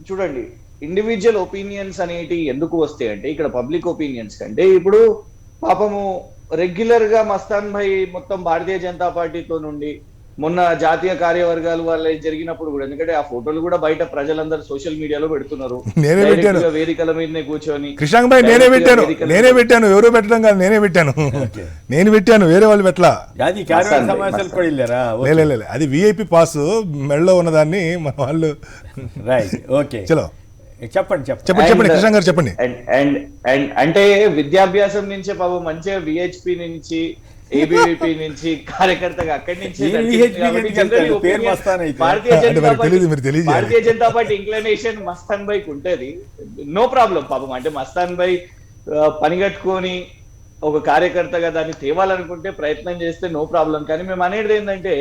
చూడండి, ఇండివిజువల్ ఒపీనియన్స్ అనేటి ఎందుకు వస్తాయి అంటే ఇక్కడ పబ్లిక్ ఒపీనియన్స్ కంటే ఇప్పుడు పాపము రెగ్యులర్ గా మస్తాన్ భాయ్ మొత్తం భారతీయ జనతా పార్టీతో నుండి మొన్న జాతీయ కార్యవర్గాలు వాళ్ళ జరిగినప్పుడు కూడా, ఎందుకంటే ఆ ఫోటోలు కూడా బయట ప్రజలందరూ సోషల్ మీడియాలో పెడుతున్నారు, వేదికల మీదనే కూర్చొని. కృష్ణాంక్ భాయ్ నేనే పెట్టాను, ఎవరో పెట్టడం కాదు, నేను పెట్టాను, వేరే వాళ్ళు పెట్టలా. అది విఐపి పాస్ మెడలో ఉన్నదాన్ని మన వాళ్ళు. చలో చెప్పండి కృష్ణ గారు చెప్పండి. అంటే విద్యాభ్యాసం నుంచే పాపం మంచిగా విహెచ్పి నుంచి ఏబీవీపీ నుంచి కార్యకర్తగా అక్కడి నుంచి భారతీయ జనతా పార్టీ ఇంక్లినేషన్ మస్తాన్ భాయ్ ఉంటది, నో ప్రాబ్లం. పాపం అంటే మస్తాన్ భాయ్ పని కట్టుకొని ఒక కార్యకర్తగా దాన్ని తేవాలనుకుంటే ప్రయత్నం చేస్తే నో ప్రాబ్లం. కానీ మేము అనేది ఏంటంటే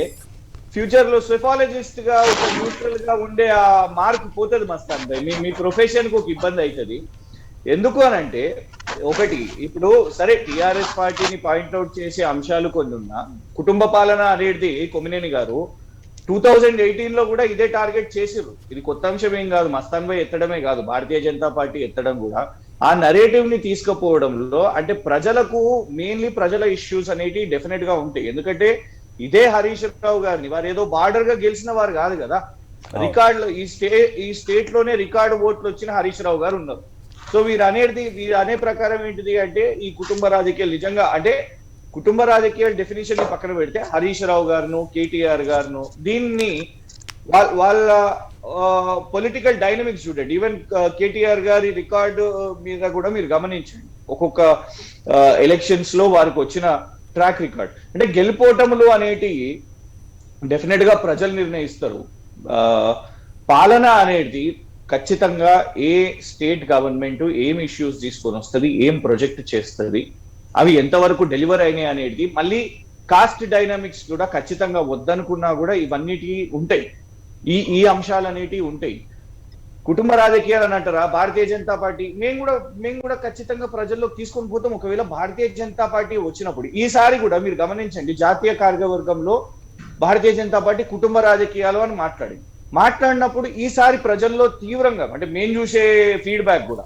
ఫ్యూచర్ లో సెఫాలజిస్ట్ గా ఒక న్యూట్రల్ గా ఉండే ఆ మార్క్ పోతుంది మస్తాన్ భాయ్. మీ ప్రొఫెషన్ కు ఒక ఇబ్బంది అవుతుంది. ఎందుకు అని అంటే ఒకటి, ఇప్పుడు సరే టిఆర్ఎస్ పార్టీని పాయింట్అవుట్ చేసే అంశాలు కొన్ని ఉన్నా, కుటుంబ పాలన అనేది కొమ్మినేని గారు 2018 లో కూడా ఇదే టార్గెట్ చేసిర్రు. ఇది కొత్త అంశం ఏం కాదు, మస్తాన్ భాయ్ ఎత్తడమే కాదు, భారతీయ జనతా పార్టీ ఎత్తడం కూడా ఆ నరేటివ్ ని తీసుకుపోవడంలో అంటే ప్రజలకు మెయిన్లీ ప్రజల ఇష్యూస్ అనేవి డెఫినెట్ గా ఉంటాయి. ఎందుకంటే ఇదే హరీష్ రావు గారిని వారు ఏదో బార్డర్ గా గెలిచిన వారు కాదు కదా, రికార్డులో ఈ స్టేట్ లోనే రికార్డు ఓట్లు వచ్చిన హరీష్ రావు గారు ఉన్నారు. సో వీరు అనే ప్రకారం ఏంటిది అంటే ఈ కుటుంబ రాజకీయాలు నిజంగా అంటే కుటుంబ రాజకీయాల డెఫినేషన్ ని పక్కన పెడితే హరీష్ రావు గారును కేటీఆర్ గారును దీన్ని వాళ్ళ పొలిటికల్ డైనమిక్స్ చూడండి. ఈవెన్ కేటీఆర్ గారి రికార్డు మీద కూడా మీరు గమనించండి, ఒక్కొక్క ఎలక్షన్స్ లో వారికి వచ్చిన ట్రాక్ రికార్డ్ అంటే గెలుపోటములు అనేటివి డెఫినెట్ గా ప్రజలు నిర్ణయిస్తారు. పాలన అనేది ఖచ్చితంగా ఏ స్టేట్ గవర్నమెంట్ ఏం ఇష్యూస్ తీసుకొని వస్తుంది, ఏం ప్రొజెక్ట్ చేస్తుంది, అవి ఎంతవరకు డెలివర్ అయినాయి అనేది మళ్ళీ కాస్ట్ డైనామిక్స్ కూడా ఖచ్చితంగా వద్దనుకున్నా కూడా ఇవన్నిటి ఉంటాయి, ఈ అంశాలు అనేటివి ఉంటాయి. కుటుంబ రాజకీయాలు అని అంటారా, భారతీయ జనతా పార్టీ మేము కూడా ఖచ్చితంగా ప్రజల్లోకి తీసుకొని పోతాం. ఒకవేళ భారతీయ జనతా పార్టీ వచ్చినప్పుడు ఈసారి కూడా మీరు గమనించండి, జాతీయ కార్యవర్గంలో భారతీయ జనతా పార్టీ కుటుంబ రాజకీయాలు అని మాట్లాడినప్పుడు ఈసారి ప్రజల్లో తీవ్రంగా అంటే మేము చూసే ఫీడ్బ్యాక్ కూడా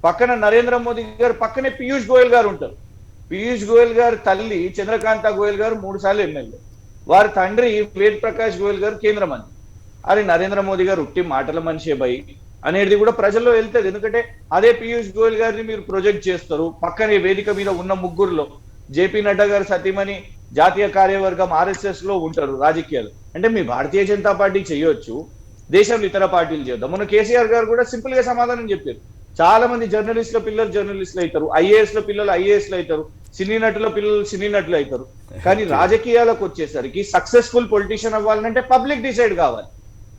పక్కన నరేంద్ర మోదీ గారు పక్కనే పీయూష్ గోయల్ గారు ఉంటారు. పీయూష్ గోయల్ గారు తల్లి చంద్రకాంత గోయల్ గారు 3 సార్లు ఎమ్మెల్యే, వారి తండ్రి వేద్ ప్రకాష్ గోయల్ గారు కేంద్ర మంత్రి. అది నరేంద్ర మోదీ గారు ఉట్టి మాటల మనిషే భయ్ అనేది కూడా ప్రజల్లో వెళ్తుంది. ఎందుకంటే అదే పీయూష్ గోయల్ గారిని మీరు ప్రొజెక్ట్ చేస్తారు. పక్కనే వేదిక మీద ఉన్న ముగ్గురులో జేపీ నడ్డా గారు సతీమణి జాతీయ కార్యవర్గం RSS లో ఉంటారు రాజకీయాలు. అంటే మీ భారతీయ జనతా పార్టీ చేయొచ్చు, దేశంలో ఇతర పార్టీలు చేద్దాం. మొన్న కేసీఆర్ గారు కూడా సింపుల్ గా సమాధానం చెప్పారు. చాలా మంది జర్నలిస్టుల పిల్లలు జర్నలిస్టులు అవుతారు, IAS లో పిల్లలు IASలు అవుతారు, సినీ నటుల పిల్లలు సినీ నటులు అవుతారు. కానీ రాజకీయాలకు వచ్చేసరికి సక్సెస్ఫుల్ పొలిటీషియన్ అవ్వాలంటే పబ్లిక్ డిసైడ్ కావాలి.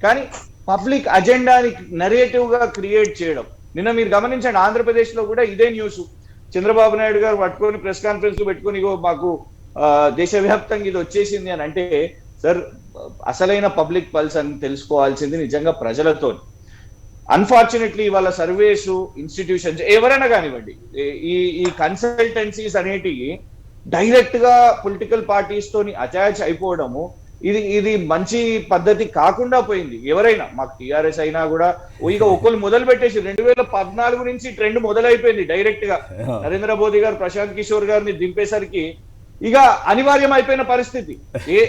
కానీ పబ్లిక్ అజెండాని నరేటివ్ గా క్రియేట్ చేయడం, నిన్న మీరు గమనించండి ఆంధ్రప్రదేశ్ లో కూడా ఇదే న్యూస్, చంద్రబాబు నాయుడు గారు పట్టుకొని ప్రెస్ కాన్ఫరెన్స్ పెట్టుకొని ఇగో మాకు దేశవ్యాప్తంగా ఇది వచ్చేసింది అని అంటే, సార్ అసలైన పబ్లిక్ పల్స్ అని తెలుసుకోవాల్సింది నిజంగా ప్రజలతో. అన్ఫార్చునేట్లీ వాళ్ళ సర్వేస్ ఇన్స్టిట్యూషన్స్ ఎవరైనా కానివ్వండి, ఈ కన్సల్టెన్సీస్ అనేటివి డైరెక్ట్ గా పొలిటికల్ పార్టీస్ తోని అటాచ్ అయిపోవడము ఇది మంచి పద్ధతి కాకుండా పోయింది. ఎవరైనా మాకు టిఆర్ఎస్ అయినా కూడా ఇక ఒకళ్ళు మొదలు పెట్టేసి 2014 నుంచి ట్రెండ్ మొదలైపోయింది. డైరెక్ట్ గా నరేంద్ర మోదీ గారు ప్రశాంత్ కిషోర్ గారిని దింపేసరికి ఇక అనివార్యం అయిపోయిన పరిస్థితి.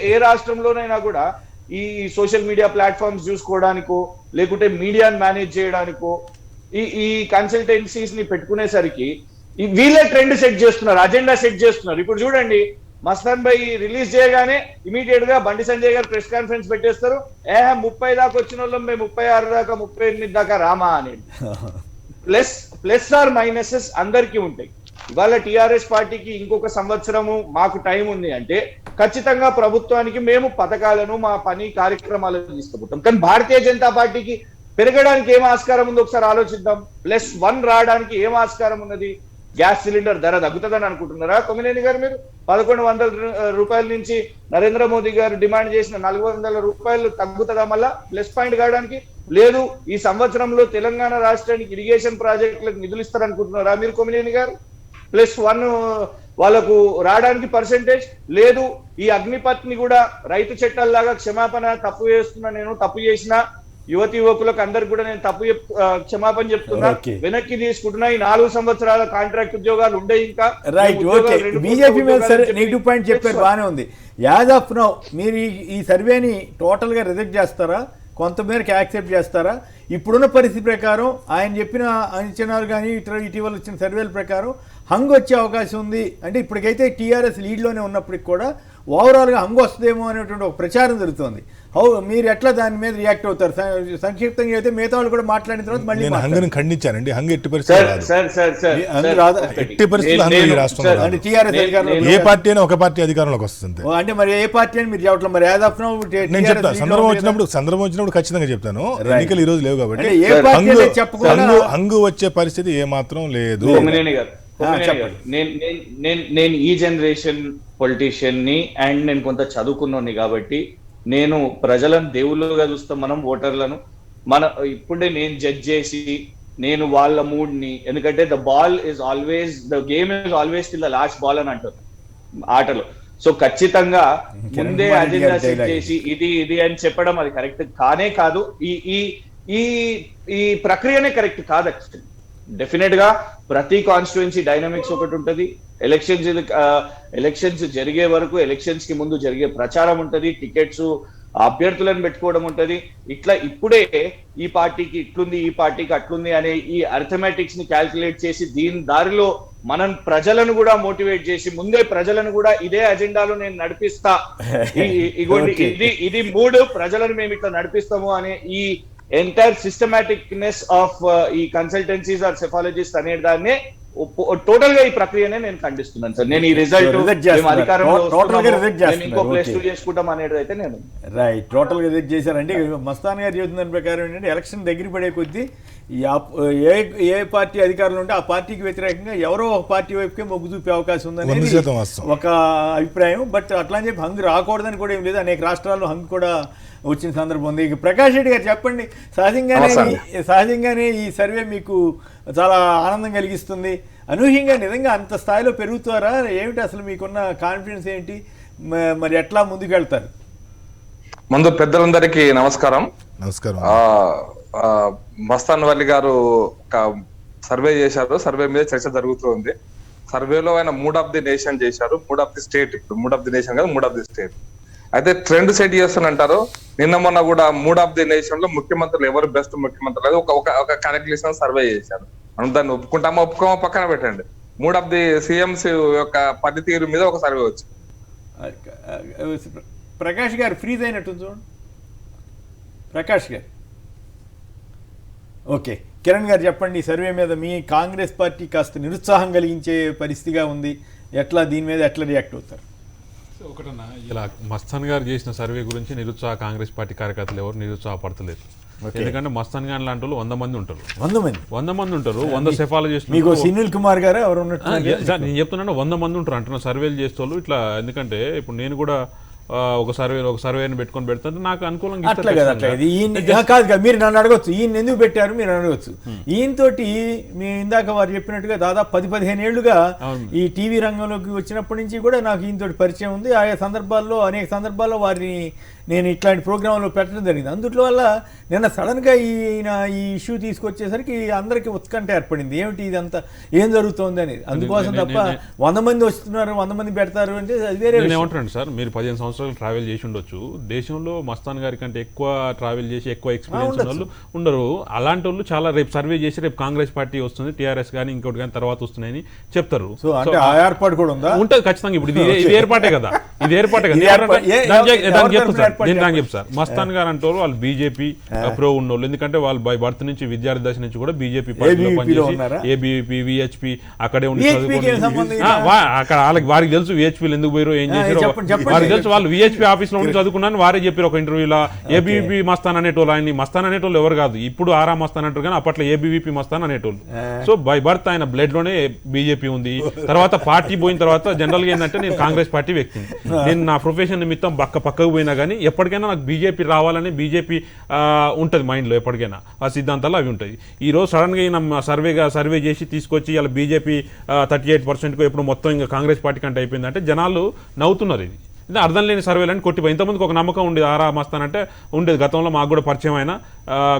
ఏ రాష్ట్రంలోనైనా కూడా ఈ సోషల్ మీడియా ప్లాట్ఫామ్స్ చూసుకోవడానికో లేకుంటే మీడియాని మేనేజ్ చేయడానికో ఈ కన్సల్టెన్సీస్ ని పెట్టుకునేసరికి వీళ్ళే ట్రెండ్ సెట్ చేస్తున్నారు, అజెండా సెట్ చేస్తున్నారు. ఇప్పుడు చూడండి, మస్తాన్ భాయ్ రిలీజ్ చేయగానే ఇమీడియట్ గా బండి సంజయ్ గారు ప్రెస్ కాన్ఫరెన్స్ పెట్టేస్తారు. 30 దాకా వచ్చిన వాళ్ళం మేము 36 దాకా 38 దాకా రామా అని. ప్లస్ ఆర్ మైనసెస్ అందరికీ ఉంటాయి. ఇవాళ టిఆర్ఎస్ పార్టీకి ఇంకొక సంవత్సరము మాకు టైం ఉంది అంటే ఖచ్చితంగా ప్రభుత్వానికి మేము పథకాలను మా పని కార్యక్రమాలను తీసుకుపోతాం. కానీ భారతీయ జనతా పార్టీకి పెరగడానికి ఏం ఆస్కారం ఉందో ఒకసారి ఆలోచిద్దాం. +1 రావడానికి ఏం ఆస్కారం ఉన్నది? గ్యాస్ సిలిండర్ ధర తగ్గుతుందని అనుకుంటున్నారా కొమ్మినేని గారు? మీరు 1100 రూపాయల నుంచి నరేంద్ర మోదీ గారు డిమాండ్ చేసిన 400 రూపాయలు తగ్గుతుందా? మళ్ళా ప్లస్ పాయింట్ కావడానికి లేదు. ఈ సంవత్సరంలో తెలంగాణ రాష్ట్రానికి ఇరిగేషన్ ప్రాజెక్టులకు నిధులు ఇస్తారనుకుంటున్నారా మీరు కొమ్మినేని గారు? +1 వాళ్ళకు రావడానికి పర్సెంటేజ్ లేదు. ఈ అగ్నిపథ్ని కూడా రైతు చట్టాల్లాగా క్షమాపణ, తప్పు చేస్తున్నా నేను, తప్పు చేసిన యువతి యువకులకు అందరికి కూడా నేను క్షమాపణ చెప్తున్నా, వెనక్కి తీసుకుంటున్నా. ఈ 4 సంవత్సరాల కాంట్రాక్ట్ ఉద్యోగాలు ఉండే ఇంకా రైట్. ఓకే, బీజేపీ మీద సరే నెగిటివ్ పాయింట్ చెప్పారు, బాగానే ఉంది. యాజ్ ఆఫ్ నౌ మీరు ఈ సర్వేని టోటల్ గా రిజెక్ట్ చేస్తారా, కొంతమేరకు యాక్సెప్ట్ చేస్తారా? ఇప్పుడున్న పరిస్థితి ప్రకారం ఆయన చెప్పిన అంచనాలు కానీ ఇటీవల వచ్చిన సర్వేల ప్రకారం హంగ్ వచ్చే అవకాశం ఉంది అంటే, ఇప్పటికైతే టీఆర్ఎస్ లీడ్లోనే ఉన్నప్పటికి కూడా ఓవరాల్గా హంగ్ వస్తుందేమో అనేటువంటి ఒక ప్రచారం జరుగుతుంది. మీరు ఎట్లా దాని మీద రియాక్ట్ అవుతారు? సంక్షిప్తంగా అయితే మిగతా వాళ్ళు కూడా మాట్లాడిన తర్వాత మళ్ళీ హంగని ఖండించానండి. హంగ్ ఎట్టి పరిస్థితులు ఏ పార్టీ అయినా ఒక పార్టీ అధికారంలోకి వస్తుంది అంటే మరి ఏ పార్టీ అని మీరు చెప్పట్లేదు. మరి యాజ్ ఆఫ్ నౌ నేను చెప్తాను, సందర్భం వచ్చినప్పుడు ఖచ్చితంగా చెప్తాను. ఎన్నికలు ఈ రోజు లేవు కాబట్టి హంగు వచ్చే పరిస్థితి ఏ మాత్రం లేదు. నేను ఈ జనరేషన్ పొలిటీషియన్ ని అండ్ నేను కొంత చదువుకున్నాను కాబట్టి నేను ప్రజలను దేవుళ్ళుగా చూస్తాం, మనం ఓటర్లను. ఇప్పుడే నేను జడ్జ్ చేసి నేను వాళ్ళ మూడ్ ని, ఎందుకంటే the game is always till the last ball అని అంటారు ఆటలో. సో ఖచ్చితంగా ముందే అజెండా సెట్ చేసి ఇది అని చెప్పడం అది కరెక్ట్ కానే కాదు. ఈ ప్రక్రియనే కరెక్ట్ కాదు. యాక్చువల్లీ డెఫినెట్ గా ప్రతి కాన్స్టిట్యుయెన్సీ డైనమిక్స్ ఒకటి ఉంటది. ఎలక్షన్స్ జరిగే వరకు, ఎలక్షన్స్ కి ముందు జరిగే ప్రచారం ఉంటది, టికెట్స్ అభ్యర్థులను పెట్టుకోవడం ఉంటది. ఇట్లా ఇప్పుడే ఈ పార్టీకి ఇట్లుంది, ఈ పార్టీకి అట్లుంది అనే ఈ అర్థమెటిక్స్ ని క్యాల్కులేట్ చేసి దీని దారిలో మనం ప్రజలను కూడా మోటివేట్ చేసి ముందే ప్రజలను కూడా ఇదే అజెండాలో నేను నడిపిస్తా, ఇది మూడు ప్రజలను మేము ఇట్లా నడిపిస్తాము అనే ఈ ఎంటైర్ సిస్టమాటిక్నెస్ ఆఫ్ ఈ కన్సల్టెన్సీస్ ఆర్ సెఫాలజిస్ట్ అనే దాన్నే టోటల్ గా ఈ ప్రక్రియనే నేను ఖండిస్తున్నాను సార్. నేను ఈ రిజల్ట్ ఇంకో ప్లేస్ చేసుకుంటాం అనేది అయితే నేను రైట్ టోటల్ గా రిజెక్ట్ చేశారంటే మస్తాన్ గారు చెబుతున్న ప్రకారం ఏంటంటే ఎలక్షన్ దగ్గర పడే కొద్దీ ఏ పార్టీ అధికారంలో ఉంటే ఆ పార్టీకి వ్యతిరేకంగా ఎవరో ఒక పార్టీ వైపుకే మొగ్గు చూపే అవకాశం ఉందని ఒక అభిప్రాయం. బట్ అట్లా అని చెప్పి హంగు రాకూడదని కూడా ఏం లేదు. అనేక రాష్ట్రాల్లో హంగు కూడా వచ్చిన సందర్భం ఉంది. ఇక ప్రకాష్ రెడ్డి గారు చెప్పండి, సహజంగానే ఈ సర్వే మీకు చాలా ఆనందం కలిగిస్తుంది. అనూహ్యంగా నిజంగా అంత స్థాయిలో పెరుగుతారా ఏమిటి, అసలు మీకున్న కాన్ఫిడెన్స్ ఏంటి, మరి ఎట్లా ముందుకు వెళ్తారు? ముందు పెద్దలందరికీ నమస్కారం. నమస్కారం. మస్తాన్ వల్లి గారు సర్వే చేశారు, సర్వే మీద చర్చ జరుగుతుంది. సర్వేలో ఆయన మూడ్ ఆఫ్ ది నేషన్ చేశారు, మూడ్ ఆఫ్ ది స్టేట్. ఇప్పుడు మూడ్ ఆఫ్ ది నేషన్ కాదు, మూడ్ ఆఫ్ ది స్టేట్. అయితే ట్రెండ్ సెట్ చేస్తానంటారు. నిన్న మొన్న కూడా మూడ్ ఆఫ్ ది నేషన్ లో ముఖ్యమంత్రులు ఎవరు బెస్ట్ ముఖ్యమంత్రులు లేదు ఒక క్యాలిక్యులేషన్ సర్వే చేశారు. మనం దాన్ని ఒప్పుకుంటామో ఒప్పుకోమో పక్కన పెట్టండి. మూడ్ ఆఫ్ ది సీఎంస్ యొక్క పనితీరు మీద ఒక సర్వే వచ్చింది. ప్రకాష్ గారు ఫ్రీజ్ అయినట్టు చూడండి. ప్రకాష్ గారు ఓకే. కిరణ్ గారు చెప్పండి, సర్వే మీద మీ కాంగ్రెస్ పార్టీ కాస్త నిరుత్సాహం కలిగించే పరిస్థితిగా ఉంది, ఎట్లా దీని మీద ఎట్లా రియాక్ట్ అవుతారు? ఒకటన్నా ఇలా మస్తాన్ గారు చేసిన సర్వే గురించి కాంగ్రెస్ పార్టీ కార్యకర్తలు ఎవరు నిరుత్సాహపడతలేదు. ఎందుకంటే మస్తాన్ గారు లాంటి వాళ్ళు 100 మంది ఉంటారు, 100 మంది ఉంటారు. 100 సెఫాలజిస్టులు, మీకు సునీల్ కుమార్ గారు ఎవరు ఉన్నట్టు నేను చెప్తున్నాను, 100 మంది ఉంటారు అంటున్నా సర్వేలు చేసేవాళ్ళు ఇట్లా. ఎందుకంటే ఇప్పుడు నేను కూడా ఒక సర్వేని పెట్టుకొని పెడతాను, నాకు అనుకూలంగా అట్లా కదా. అట్లా కాదు కదా, మీరు నన్ను అడగొచ్చు ఈయన ఎందుకు పెట్టారు మీరు అడగొచ్చు. ఈయనతోటి మీ ఇందాక వారు చెప్పినట్టుగా దాదాపు 10-15 ఏళ్లుగా ఈ టీవీ రంగంలోకి వచ్చినప్పటి నుంచి కూడా నాకు ఈయనతోటి పరిచయం ఉంది. ఆయా సందర్భాల్లో అనేక సందర్భాల్లో వారిని నేను ఇట్లాంటి ప్రోగ్రాంలో పెట్టడం జరిగింది. అందుట్లో వల్ల నిన్న సడన్గా ఈయన ఈ ఇష్యూ తీసుకొచ్చేసరికి అందరికీ ఉత్కంఠ ఏర్పడింది, ఏమిటి ఇదంతా ఏం జరుగుతోంది అనేది. అందుకోసం తప్ప 100 మంది వస్తున్నారు 100 మంది పెడతారు అంటే అది వేరే. ఏమంటారండి సార్, మీరు 15 సంవత్సరాలు ట్రావెల్ చేసి ఉండొచ్చు, దేశంలో మస్తాన్ గారి కంటే ఎక్కువ ట్రావెల్ చేసి ఎక్కువ ఎక్స్పీరియన్స్ ఉన్న వాళ్ళు ఉండరు. అలాంటి వాళ్ళు చాలా రేపు సర్వే చేసి రేపు కాంగ్రెస్ పార్టీ వస్తుంది, టీఆర్ఎస్ కానీ ఇంకోటి కానీ తర్వాత వస్తున్నాయని చెప్తారు. ఏర్పాటు కూడా ఉందా? ఉంటుంది ఖచ్చితంగా. ఇప్పుడు ఇది ఏర్పాటే కదా, ఇది ఏర్పాటే కదా. నేను నాకు చెప్తాను సార్, మస్తాన్ గారు అంటే వాళ్ళు బీజేపీ ప్రో ఉన్నోళ్ళు. ఎందుకంటే వాళ్ళు బై బర్త్ నుంచి విద్యార్థి దశ నుంచి కూడా బీజేపీ పార్టీలో పనిచేసి ఏబీవీపీ విహెచ్పీ అక్కడే ఉండి అక్కడ వారికి తెలుసు విహెచ్పీలు ఎందుకు పోయారో ఏం చేశారో వారికి తెలుసు. వాళ్ళు విహెచ్పీ ఆఫీస్ లో ఉండి చదువుకున్నాను వారే చెప్పారు ఒక ఇంటర్వ్యూలో. ఏబీవీపీ మస్తాన్ అనేటోళ్ళు, ఆయన మస్తాన్ అనేటోళ్ళు ఎవరు కాదు, ఇప్పుడు ఆరా మస్తాన్ అంటారు కానీ అప్పట్లో ఏబీవీపీ మస్తాన్ అనేటోళ్ళు. సో బై బర్త్ ఆయన బ్లడ్ లోనే బీజేపీ ఉంది. తర్వాత పార్టీ పోయిన తర్వాత జనరల్ గా ఏంటంటే నేను కాంగ్రెస్ పార్టీ వ్యక్తిని, నేను నా ప్రొఫెషన్ నిమిత్తం పక్కకు పోయినా కానీ ఎప్పటికైనా నాకు బీజేపీ రావాలని బీజేపీ ఉంటుంది మైండ్లో, ఎప్పటికైనా ఆ సిద్ధాంతాలు అవి ఉంటాయి. ఈరోజు సడన్గా ఈయన సర్వే చేసి తీసుకొచ్చి ఇలా బీజేపీ 38% ఎప్పుడు మొత్తం ఇంకా కాంగ్రెస్ పార్టీ కంటే అయిపోయిందంటే జనాలు నవ్వుతున్నారు. ఇది అర్థం లేని సర్వేలని కొట్టిపోయి ఇంతమందికి ఒక నమ్మకం ఉండేది, ఆరా మస్తానంటే ఉండేది. గతంలో మాకు కూడా పరిచయం అయినా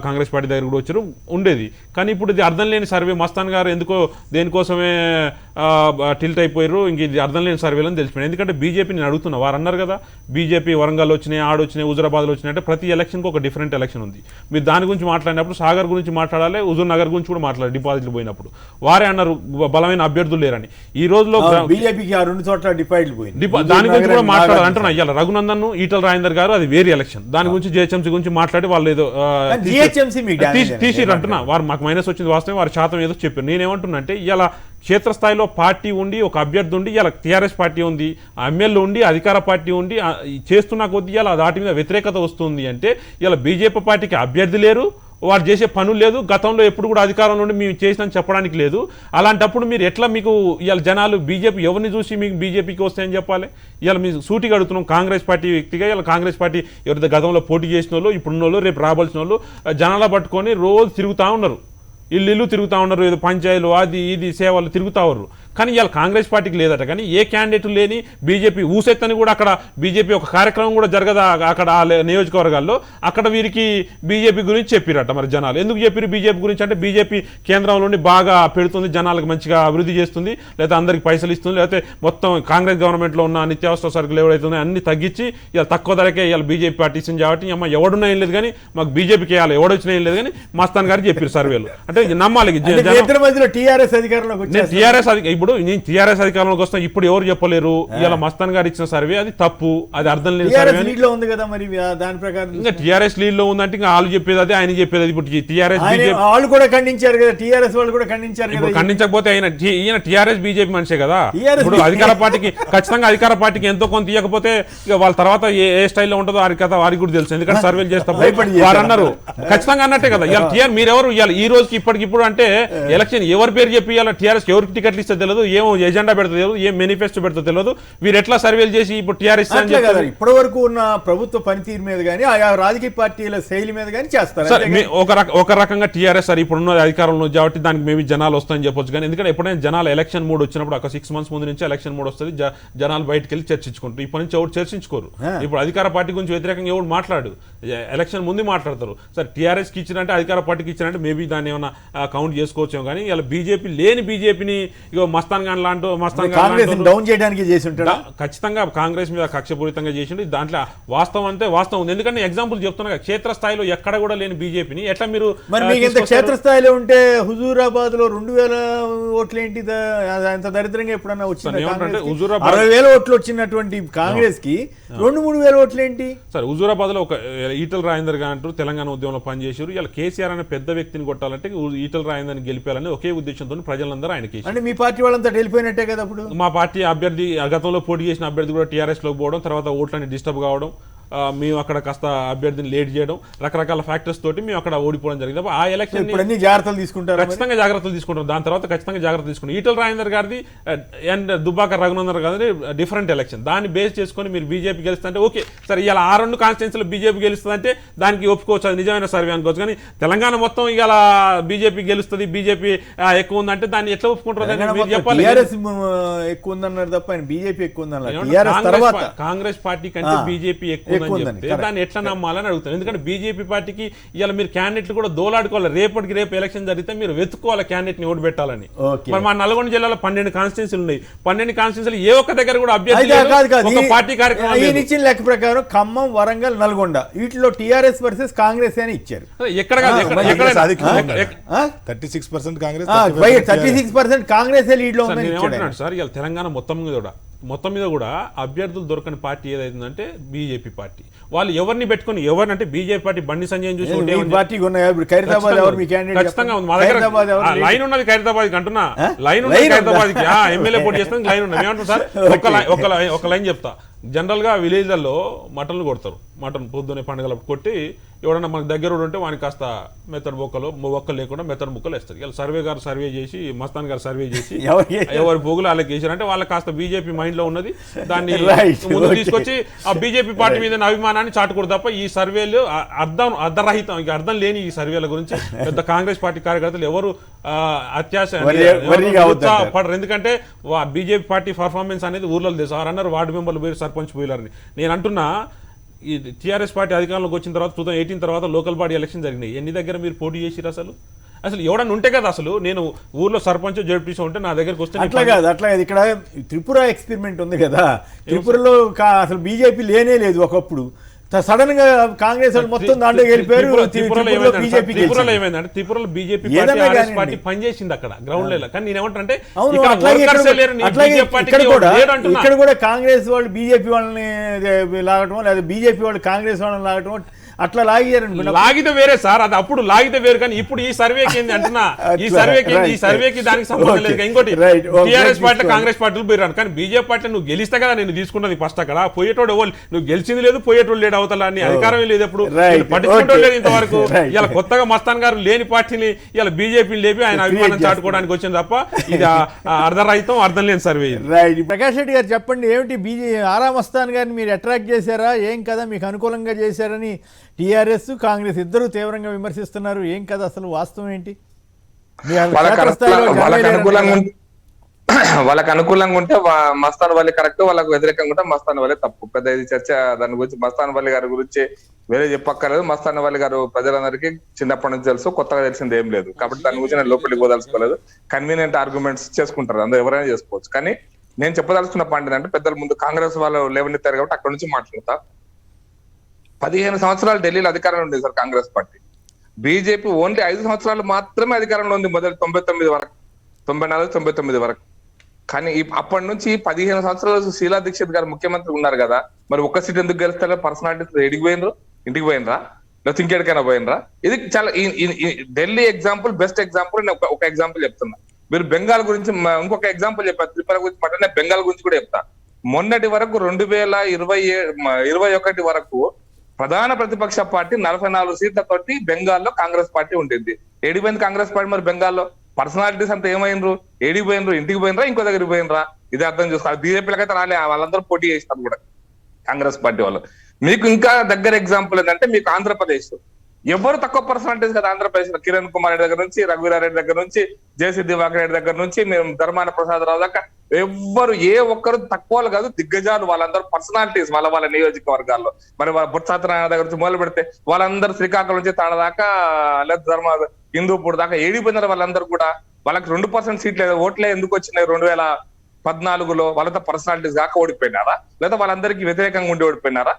కాంగ్రెస్ పార్టీ దగ్గర కూడా వచ్చారు ఉండేది. కానీ ఇప్పుడు ఇది అర్థం లేని సర్వే. మస్తాన్ గారు ఎందుకో దేనికోసమే టిల్ట్ అయిపోయారు, ఇంక ఇది అర్థం లేని సర్వేలని తెలిసిపోయింది. ఎందుకంటే బీజేపీ నేను అడుగుతున్నా, వారు అన్నారు కదా బీజేపీ వరంగల్ వచ్చినాయి, ఆడొచ్చినాయి, హుజురాబాద్లో వచ్చినాయి అంటే ప్రతి ఎలక్షన్కి ఒక డిఫరెంట్ ఎలక్షన్ ఉంది. మీరు దాని గురించి మాట్లాడినప్పుడు సాగర్ గురించి మాట్లాడాలి, హుజూర్ నగర్ గురించి కూడా మాట్లాడాలి. డిపాజిట్లు పోయినప్పుడు వారే అన్నారు బలమైన అభ్యర్థులు లేరని. ఈ రోజులో బీజేపీకి 2 చోట్ల డిపాజిట్లు పోయింది, దాని గురించి కూడా మాట్లాడాలి అంటున్నా. ఇవాళ రఘునందన్ ఈటల రాజేందర్ గారు అది వేరే ఎలక్షన్, దాని గురించి జిహెచ్ఎంసీ గురించి మాట్లాడి వాళ్ళు ఏదో తీసిరు అంటున్నా. వారు మాకు మైనస్ వచ్చింది వాస్తవం, వారి శాతం ఏదో చెప్పారు. నేనేమంటున్నా అంటే ఇలా క్షేత్రస్థాయిలో పార్టీ ఉండి ఒక అభ్యర్థి ఉండి ఇలా టీఆర్ఎస్ పార్టీ ఉంది, ఎమ్మెల్యే ఉండి అధికార పార్టీ ఉండి చేస్తున్న కొద్ది ఇలా వాటి మీద వ్యతిరేకత వస్తుంది అంటే ఇలా బీజేపీ పార్టీకి అభ్యర్థి లేరు, వారు చేసే పనులు లేదు, గతంలో ఎప్పుడు కూడా అధికారంలో ఉండి మేము చేసినా చెప్పడానికి లేదు. అలాంటప్పుడు మీరు ఎట్లా మీకు ఇవాళ జనాలు బీజేపీ ఎవరిని చూసి మీకు బీజేపీకి వస్తాయని చెప్పాలి? ఇవాళ మీరు సూటిగా అడుగుతున్నాం కాంగ్రెస్ పార్టీ వ్యక్తిగా. ఇలా కాంగ్రెస్ పార్టీ ఎవరైతే గతంలో పోటీ చేసిన వాళ్ళు ఇప్పుడున్న వాళ్ళు రేపు రావాల్సిన వాళ్ళు జనాల పట్టుకొని రోజు తిరుగుతూ ఉన్నారు. ఇల్లు తిరుగుతూ ఉన్నారు, ఏదో పంచాయతీలు అది ఇది సేవలు తిరుగుతూ ఉన్నారు. కానీ ఇవాళ కాంగ్రెస్ పార్టీకి లేదట. కానీ ఏ క్యాండిడేట్ లేని బీజేపీ ఊసెత్తని కూడా అక్కడ బీజేపీ ఒక కార్యక్రమం కూడా జరగదా అక్కడ ఆ నియోజకవర్గాల్లో. అక్కడ వీరికి బీజేపీ గురించి చెప్పిరట. మరి జనాలు ఎందుకు చెప్పారు బీజేపీ గురించి అంటే బీజేపీ కేంద్రంలోని బాగా పెడుతుంది, జనాలకు మంచిగా అభివృద్ధి చేస్తుంది, లేదా అందరికి పైసలు ఇస్తుంది, లేకపోతే మొత్తం కాంగ్రెస్ గవర్నమెంట్లో ఉన్న నిత్యావసర సరుకులు ఎవరైతున్నాయో అన్ని తగ్గించి ఇలా తక్కువ ధరకే ఇవాళ బీజేపీ పార్టీ ఇచ్చింది కాబట్టి అమ్మ ఎవడున్నా ఏం లేదు కానీ మాకు బీజేపీకి వేయాలి, ఎవడొచ్చినా ఏం లేదు కానీ మస్తాన్ గారు చెప్పారు సర్వేలు. అంటే నమ్మాలి. టీఆర్ఎస్ అధికారంలోకి టీఆర్ఎస్ ఇప్పుడు నేను టీఆర్ఎస్ అధికారంలోకి వస్తాను ఇప్పుడు ఎవరు చెప్పలేరు. ఇలా మస్తాన్ గారు ఇచ్చిన సర్వే అది తప్పు, అది అర్థం లేదు సర్వే ఉంది కదా మరి దాని ప్రకారం. ఇంకా టీఆర్ఎస్ లీడ్ లో ఉందంటే ఇంకా వాళ్ళు చెప్పేది అదే, ఆయన చెప్పేది అది. ఇప్పుడు టీఆర్ఎస్ వాళ్ళు కూడా ఖండించారు కదా, టీఆర్ఎస్ వాళ్ళు కూడా ఖండించారు కదా. ఖండించకపోతే ఈయన టీఆర్ఎస్ బీజేపీ మనిషే కదా. ఇప్పుడు అధికార పార్టీకి ఖచ్చితంగా అధికార పార్టీకి ఎంతో కొంత ఇవ్వకపోతే ఇక వాళ్ళ తర్వాత ఏ స్టైల్లో ఉంటుందో వారి కథ వారికి కూడా తెలుసు. ఎందుకంటే సర్వేలు చేస్తా వారు అన్నారు ఖచ్చితంగా అన్నట్టే కదా. ఇవాళ మీరెవరు ఇవాళ ఈ రోజుకి ఇప్పటికిప్పుడు అంటే ఎలక్షన్ ఎవరి పేరు చెప్పి ఇవాళ టీఆర్ఎస్ ఎవరికి టికెట్లు ఇస్తే తెలియదు, ఏమో ఎజెండా పెడతా తెలియదు, ఏం మేనిఫెస్టో పెడతా తెలియదు. వీరు ఎట్లా సర్వేలు చేసి ఇప్పుడు టీఆర్ఎస్ ఇప్పటి వరకు ఉన్న ప్రభుత్వ పనితీరు మీద కానీ ఆయా రాజకీయ పార్టీల శైలి మీద కానీ చేస్తారు. ఒక రకంగా టీఆర్ఎస్ సార్ ఇప్పుడున్న అధికారంలో కాబట్టి దానికి మేబీ జనాలు వస్తాయని చెప్పొచ్చు. కానీ ఎందుకంటే ఎప్పుడైనా జనాలు ఎలక్షన్ మూడ్ వచ్చినప్పుడు ఒక 6 months ముందు నుంచి ఎలక్షన్ మూడ్ వస్తుంది, జనాలు బయటకు వెళ్ళి చర్చించుకుంటారు. ఇప్పటి నుంచి ఎవరు చర్చించుకోరు. ఇప్పుడు అధికార పార్టీ గురించి వ్యతిరేకంగా ఎవరు మాట్లాడు, ఎలక్షన్ ముందు మాట్లాడతారు. సరే టీఆర్ఎస్ కి ఇచ్చినంటే అధికార పార్టీకి ఇచ్చినంటే మేబీ దాన్ని ఏమైనా కౌంట్ చేసుకోవచ్చేమో. కానీ ఇలా బీజేపీ లేని బీజేపీని ఇక మస్తాన్ ఖాన్ లాంటి డౌన్ చేయడానికి చేసి ఉంటాడు. ఖచ్చితంగా కాంగ్రెస్ మీద కక్షపూరితంగా చేసిండు. దాంట్లో వాస్తవం అంటే వాస్తవం ఉంది. ఎందుకంటే ఎగ్జాంపుల్ చెప్తున్నా క్షేత్రస్థాయిలో ఎక్కడ కూడా లేని బీజేపీని ఎట్లా మీరు క్షేత్రస్థాయిలో ఉంటే హుజూరాబాద్ లో 2000 ఓట్లు ఏంటి అంత దరిద్రంగా ఎప్పుడన్నా వచ్చింది? 60,000 ఓట్లు వచ్చినటువంటి కాంగ్రెస్ కి 2-3 ఓట్లు ఏంటి సార్? హుజూరాబాద్ లో ఒక ఈటల రాజేందర్ గారు అంటారు తెలంగాణ ఉద్యమంలో పనిచేశారు. ఇలా కేసీఆర్ అనే పెద్ద వ్యక్తిని కొట్టాలంటే ఈటల రాజేందర్ని గెలిపాలని ఒకే ఉద్దేశంతో ప్రజలందరూ ఆయనకి. అంటే మీ పార్టీ వాళ్ళంతా వెళ్ళిపోయినట్టే కదా. అప్పుడు మా పార్టీ అభ్యర్థి గతంలో పోటీ చేసిన అభ్యర్థి కూడా టీఆర్ఎస్ లోకి పోవడం, తర్వాత ఓట్లని డిస్టర్బ్ కావడం, మేము అక్కడ కాస్త అభ్యర్థిని లేట్ చేయడం, రకరకాల ఫ్యాక్టర్స్ తోటి మేము అక్కడ ఓడిపోవడం జరిగింది. ఆ ఎలక్షన్ జాగ్రత్తలు తీసుకుంటారు, ఖచ్చితంగా జాగ్రత్తలు తీసుకుంటాం. దాని తర్వాత ఖచ్చితంగా జాగ్రత్తలు తీసుకుంటాం. ఈటల రాజేందర్ గారిది అండ్ దుబ్బాక రఘునందన్ గారిది డిఫరెంట్ ఎలక్షన్. దాన్ని బేస్ చేసుకొని మీరు బీజేపీ గెలుస్తుంటే ఓకే సరే, ఇలా ఆ 2 కాన్స్టిట్యున్సీలో బీజేపీ గెలుస్తుందంటే దానికి ఒప్పుకోవచ్చు, అది నిజమైన సర్వే అనుకోవచ్చు. కానీ తెలంగాణ మొత్తం ఇవాళ బీజేపీ గెలుస్తుంది, బీజేపీ ఎక్కువ ఉందంటే దాన్ని ఎట్లా ఒప్పుకుంటారు చెప్పాలి. ఎక్కువ ఉందన్నారు తప్ప బీజేపీ ఎక్కువ ఉందన్నారు. కాంగ్రెస్ పార్టీ కంటే బీజేపీ ఎక్కువ దాన్ని ఎట్లా నమ్మాలని అడుగుతాను. ఎందుకంటే బీజేపీ పార్టీకి ఇలా మీరు క్యాండిడేట్లు కూడా దోలాడుకోవాలి. రేపు ఎలక్షన్ జరిగితే మీరు వెతుక్కోవాలి క్యాండిడేట్ ని ఓటు పెట్టాలని. మరి మా నల్గొండ జిల్లాలో 12 కాన్స్టిట్యున్సీలు ఉన్నాయి. 12 కాన్స్టిట్యున్సీలు ఏ ఒక్క దగ్గర కూడా అభ్యర్థి పార్టీ కార్యక్రమం ఇచ్చిన లెక్క ప్రకారం ఖమ్మం, వరంగల్, నల్గొండ వీటిలో టీఆర్ఎస్ వర్సెస్ కాంగ్రెస్ అని ఇచ్చారు. ఎక్కడ 36% కాంగ్రెస్, 36% కాంగ్రెస్ లీడ్ లో ఏమంటున్నాడు సార్. ఇలా తెలంగాణ మొత్తం మీద కూడా అభ్యర్థులు దొరకని పార్టీ ఏదైతుందంటే బీజేపీ పార్టీ. వాళ్ళు ఎవరిని పెట్టుకుని ఎవరినంటే బీజేపీ పార్టీ బండి సంజయ్ చూసి ఖచ్చితంగా మా దగ్గర లైన్ ఉన్నది ఖైరతాబాద్ అంటున్నా, లైన్ ఉన్నది ఖైరతాబాద్ కి ఎమ్మెల్యే పోటీ చేస్తాం లైన్ ఉన్నది. ఏమంటారు సార్, ఒక లైన్ చెప్తా. జనరల్ గా విలేజ్లలో మటన్లు కొడతారు, మటన్ పొద్దునే పండుగలు కొట్టి ఎవడన్నా మనకు దగ్గర ఉంటే వానికి కాస్త మెత్తడి బొక్కలు లేకుండా మెత్తడి ముక్కలు వేస్తారు. ఇలా సర్వే చేసి మస్తాన్ గారు సర్వే చేసి ఎవరి పోగులు వాళ్ళకి వేసారంటే వాళ్ళకి కాస్త బీజేపీ మైండ్ లో ఉన్నది, దాన్ని ముందు తీసుకొచ్చి ఆ బీజేపీ పార్టీ మీద అభిమానాన్ని చాటుకోడు తప్ప ఈ సర్వేలు అర్ధరహితం, అర్థం లేని ఈ సర్వేల గురించి పెద్ద కాంగ్రెస్ పార్టీ కార్యకర్తలు ఎవరు అత్యాశ పడరు. ఎందుకంటే బీజేపీ పార్టీ పర్ఫార్మెన్స్ అనేది ఊర్లో తెలుసు. వారు అన్నారు వార్డు మెంబర్లు పోయి సర్పంచ్ పోయారని. నేను అంటున్నా ఈ టీఆర్ఎస్ పార్టీ అధికారంలోకి వచ్చిన తర్వాత 2018 తర్వాత లోకల్ బాడీ ఎలక్షన్ జరిగినాయి. ఎన్ని దగ్గర మీరు పోటీ చేసిరు? అసలు ఎవడన్నా ఉంటే కదా, అసలు నేను ఊర్లో సర్పంచ్ జడ్పీసీ ఉంటే నా దగ్గరకు వస్తే అట్లా కాదు. ఇక్కడ త్రిపుర ఎక్స్పెరిమెంట్ ఉంది కదా, త్రిపురలో అసలు బీజేపీ లేనే లేదు. ఒకప్పుడు సడన్ గా కాంగ్రెస్ మొత్తం దాంట్లో వెళ్ళిపోయారు. త్రిపురలో ఏమైందంటే త్రిపురలో బీజేపీ పార్టీ పనిచేసింది అక్కడ గ్రౌండ్ లెవెల్. కానీ నేను ఏమంటే ఇక్కడ కూడా కాంగ్రెస్ వాళ్ళు బీజేపీ వాళ్ళని లాగటం, లేదా బీజేపీ వాళ్ళు కాంగ్రెస్ వాళ్ళని లాగటం, అట్లా లాగితే వేరే సార్, అది అప్పుడు లాగితే వేరు. కానీ ఇప్పుడు ఈ సర్వేకి ఏంది అంటున్నా, ఈ సర్వేకి దానికి సంబంధం లేదు. ఇంకోటి టీఆర్ఎస్ పార్టీ కాంగ్రెస్ పార్టీలు పోయిరాను, కానీ బీజేపీ పార్టీ నువ్వు గెలిస్తే కదా నేను తీసుకున్నది ఫస్ట్. అక్కడ పోయేటోడు ఎవరు, నువ్వు గెలిచింది లేదు, పోయేటోడు లేడు, అవతల అధికారం లేదు, ఎప్పుడు పట్టించుకుంటూ లేదు ఇంతవరకు. ఇలా కొత్తగా మస్తాన్ గారు లేని పార్టీని ఇలా బీజేపీని లేపి ఆయన అభిమానం చాటుకోవడానికి వచ్చింది తప్ప ఇది అర్ధరహితం, అర్థం లేని సర్వే. ప్రకాష్ రెడ్డి గారు చెప్పండి, ఏమిటి ఆరా మస్తాన్ గారిని మీరు అట్రాక్ట్ చేశారా, ఏం కదా మీకు అనుకూలంగా చేశారని టీఆర్ఎస్ కాంగ్రెస్ ఇద్దరు తీవ్రంగా విమర్శిస్తున్నారు. ఏం కదా అసలు వాస్తవం ఏంటి? వాళ్ళకి అనుకూలంగా ఉంటే మస్తాన్ వల్లి కరెక్ట్, వాళ్ళకి వ్యతిరేకంగా ఉంటే మస్తాన్ వల్లి తప్పు. పెద్ద ఇది చర్చ దాని గురించి మస్తాన్ వల్లి గారి గురించి వేరే చెప్పక్కర్లేదు. మస్తాన్ వల్లి గారు ప్రజలందరికీ చిన్నప్పటి నుంచి తెలుసు, కొత్తగా తెలిసింది ఏం లేదు. కాబట్టి దాని గురించి నేను లోపలికి పోదలుచుకోలేదు. కన్వీనియంట్ ఆర్గ్యుమెంట్స్ చేసుకుంటారు, అందరూ ఎవరైనా చేసుకోవచ్చు. కానీ నేను చెప్పదలుచుకున్న పాయింట్ ఏంటంటే, పెద్దల ముందు కాంగ్రెస్ వాళ్ళు లేవనెత్తారు కాబట్టి అక్కడ నుంచి మాట్లాడతా. 15 సంవత్సరాలు ఢిల్లీలో అధికారంలో ఉంది sir Congress party. BJP only 5 సంవత్సరాలు మాత్రమే అధికారంలో ఉంది, మొదటి 99 వరకు, 94, 99 వరకు. కానీ అప్పటి నుంచి 15 సంవత్సరాలు శీలా దీక్షిత్ గారు ముఖ్యమంత్రి ఉన్నారు కదా, మరి ఒక్క సీట్ ఎందుకు గెలుస్తారో? పర్సనాలిటీస్ ఎడికి పోయినరు, ఇంటికి పోయినరా, లేకపోతే ఇంకెక్కడికైనా పోయినరా? ఇది చాలా ఢిల్లీ ఎగ్జాంపుల్, బెస్ట్ ఎగ్జాంపుల్. నేను ఒక ఎగ్జాంపుల్ చెప్తున్నా. మీరు బెంగాల్ గురించి ఇంకొక ఎగ్జాంపుల్ చెప్పారు, త్రిపుర గురించి మాట, నేను బెంగాల్ గురించి కూడా చెప్తా. మొన్నటి వరకు 2021 వరకు ప్రధాన ప్రతిపక్ష పార్టీ 44 సీట్లతోటి బెంగాల్లో కాంగ్రెస్ పార్టీ ఉండింది. ఏడిపోయింది కాంగ్రెస్ పార్టీ మరి బెంగాల్లో? పర్సనాలిటీస్ అంతా ఏమైనరు? ఏడికి పోయినరు? ఇంటికి పోయినరా, ఇంకో దగ్గరికి పోయినరా? ఇది అర్థం చేసుకోవాలి. బీజేపీలకైతే రాలే, వాళ్ళందరూ పోటీ చేస్తారు కూడా కాంగ్రెస్ పార్టీ వాళ్ళు. మీకు ఇంకా దగ్గర ఎగ్జాంపుల్ ఏంటంటే, మీకు ఆంధ్రప్రదేశ్ ఎవరు తక్కువ పర్సనాలిటీస్ కదా ఆంధ్రప్రదేశ్ లో. కిరణ్ కుమార్ రెడ్డి దగ్గర నుంచి, రఘువీరారెడ్డి దగ్గర నుంచి, జేసీ దివాకర్ రెడ్డి దగ్గర నుంచి, మేము ధర్మాన ప్రసాద్ రావు దాకా ఎవ్వరు ఏ ఒక్కరు తక్కువ కాదు, దిగ్గజాలు. వాళ్ళందరూ పర్సనాలిటీస్ వాళ్ళ నియోజకవర్గాల్లో. మరి వాళ్ళ బొత్సత్యనారాయణ దగ్గర నుంచి మొదలు పెడితే వాళ్ళందరూ శ్రీకాకుళం నుంచి తాడ దాకా, లేదా ధర్మ హిందూపూర్ దాకా ఏడిపోయినారు వాళ్ళందరూ కూడా. వాళ్ళకి 2% సీట్లు ఓట్లే ఎందుకు వచ్చినాయి 2014లో? వాళ్ళతో పర్సనాలిటీస్ కాక ఓడిపోయినారా, లేదా వాళ్ళందరికీ వ్యతిరేకంగా ఉండి ఓడిపోయినారా?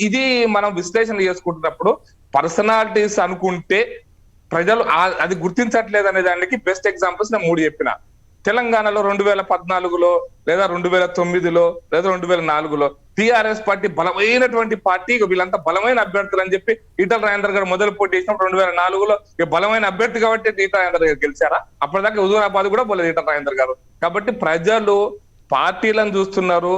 ఇది మనం విశ్లేషణ చేసుకుంటున్నప్పుడు పర్సనాలిటీస్ అనుకుంటే ప్రజలు అది గుర్తించట్లేదు అనే దానికి బెస్ట్ ఎగ్జాంపుల్స్ నేను 3 చెప్పిన. తెలంగాణలో 2014లో, లేదా 2009లో, లేదా 2004లో టిఆర్ఎస్ పార్టీ బలమైనటువంటి పార్టీ. వీళ్ళంతా బలమైన అభ్యర్థులు అని చెప్పి ఈటల రాజేందర్ గారు మొదలు పోటీ చేసినప్పుడు 2004లో బలమైన అభ్యర్థి కాబట్టి ఈటల రాజేందర్ గారు గెలిచారా? అప్పటిదాకా హుజూరాబాద్ కూడా పోలేదు ఈటల రాజేందర్ గారు. కాబట్టి ప్రజలు పార్టీలను చూస్తున్నారు.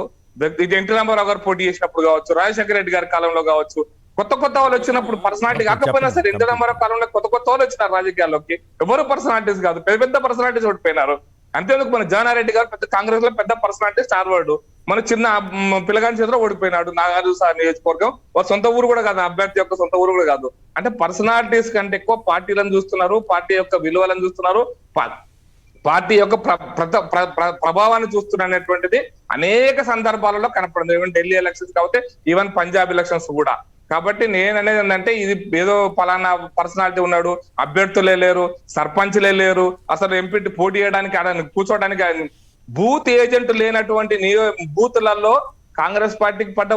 ఎన్టీ రామారావు గారు పోటీ చేసినప్పుడు కావచ్చు, రాజశేఖర రెడ్డి గారి కాలంలో కావచ్చు, కొత్త వాళ్ళు వచ్చినప్పుడు పర్సనాలిటీ కాకపోయినా సరే, ఎన్టీ రామారావు కాలంలో కొత్త వాళ్ళు వచ్చినారు రాజకీయాల్లోకి. ఎవరు పర్సనాలిటీస్ కాదు, పెద్ద పర్సనాలిటీస్ ఓడిపోయినారు. అంతేందుకు మన జానారెడ్డి గారు పెద్ద కాంగ్రెస్ లో పెద్ద పర్సనాలిటీ, స్టార్ వర్డ్. మన చిన్న పిల్లగాని చేతిలో ఓడిపోయినాడు. నాగార్జున సార్ నియోజకవర్గం వాళ్ళ సొంత ఊరు కూడా కాదు, అభ్యర్థి యొక్క సొంత ఊరు కూడా కాదు. అంటే పర్సనాలిటీస్ కంటే ఎక్కువ పార్టీలను చూస్తున్నారు, పార్టీ యొక్క విలువలను చూస్తున్నారు, పార్టీ యొక్క ప్రభావాన్ని చూస్తున్నారు అనేటువంటిది అనేక సందర్భాలలో కనపడింది. ఈవెన్ ఢిల్లీ ఎలక్షన్స్ కాబట్టి, ఈవెన్ పంజాబ్ ఎలక్షన్స్ కూడా. కాబట్టి నేను అనేది ఏంటంటే, ఇది ఏదో పలానా పర్సనాలిటీ ఉన్నాడు, అభ్యర్థులే లేరు, సర్పంచ్లే లేరు, అసలు ఎంపీ పోటీ చేయడానికి కూర్చోడానికి బూత్ ఏజెంట్ లేనటువంటి బూత్లలో కాంగ్రెస్ పార్టీకి పడ్డ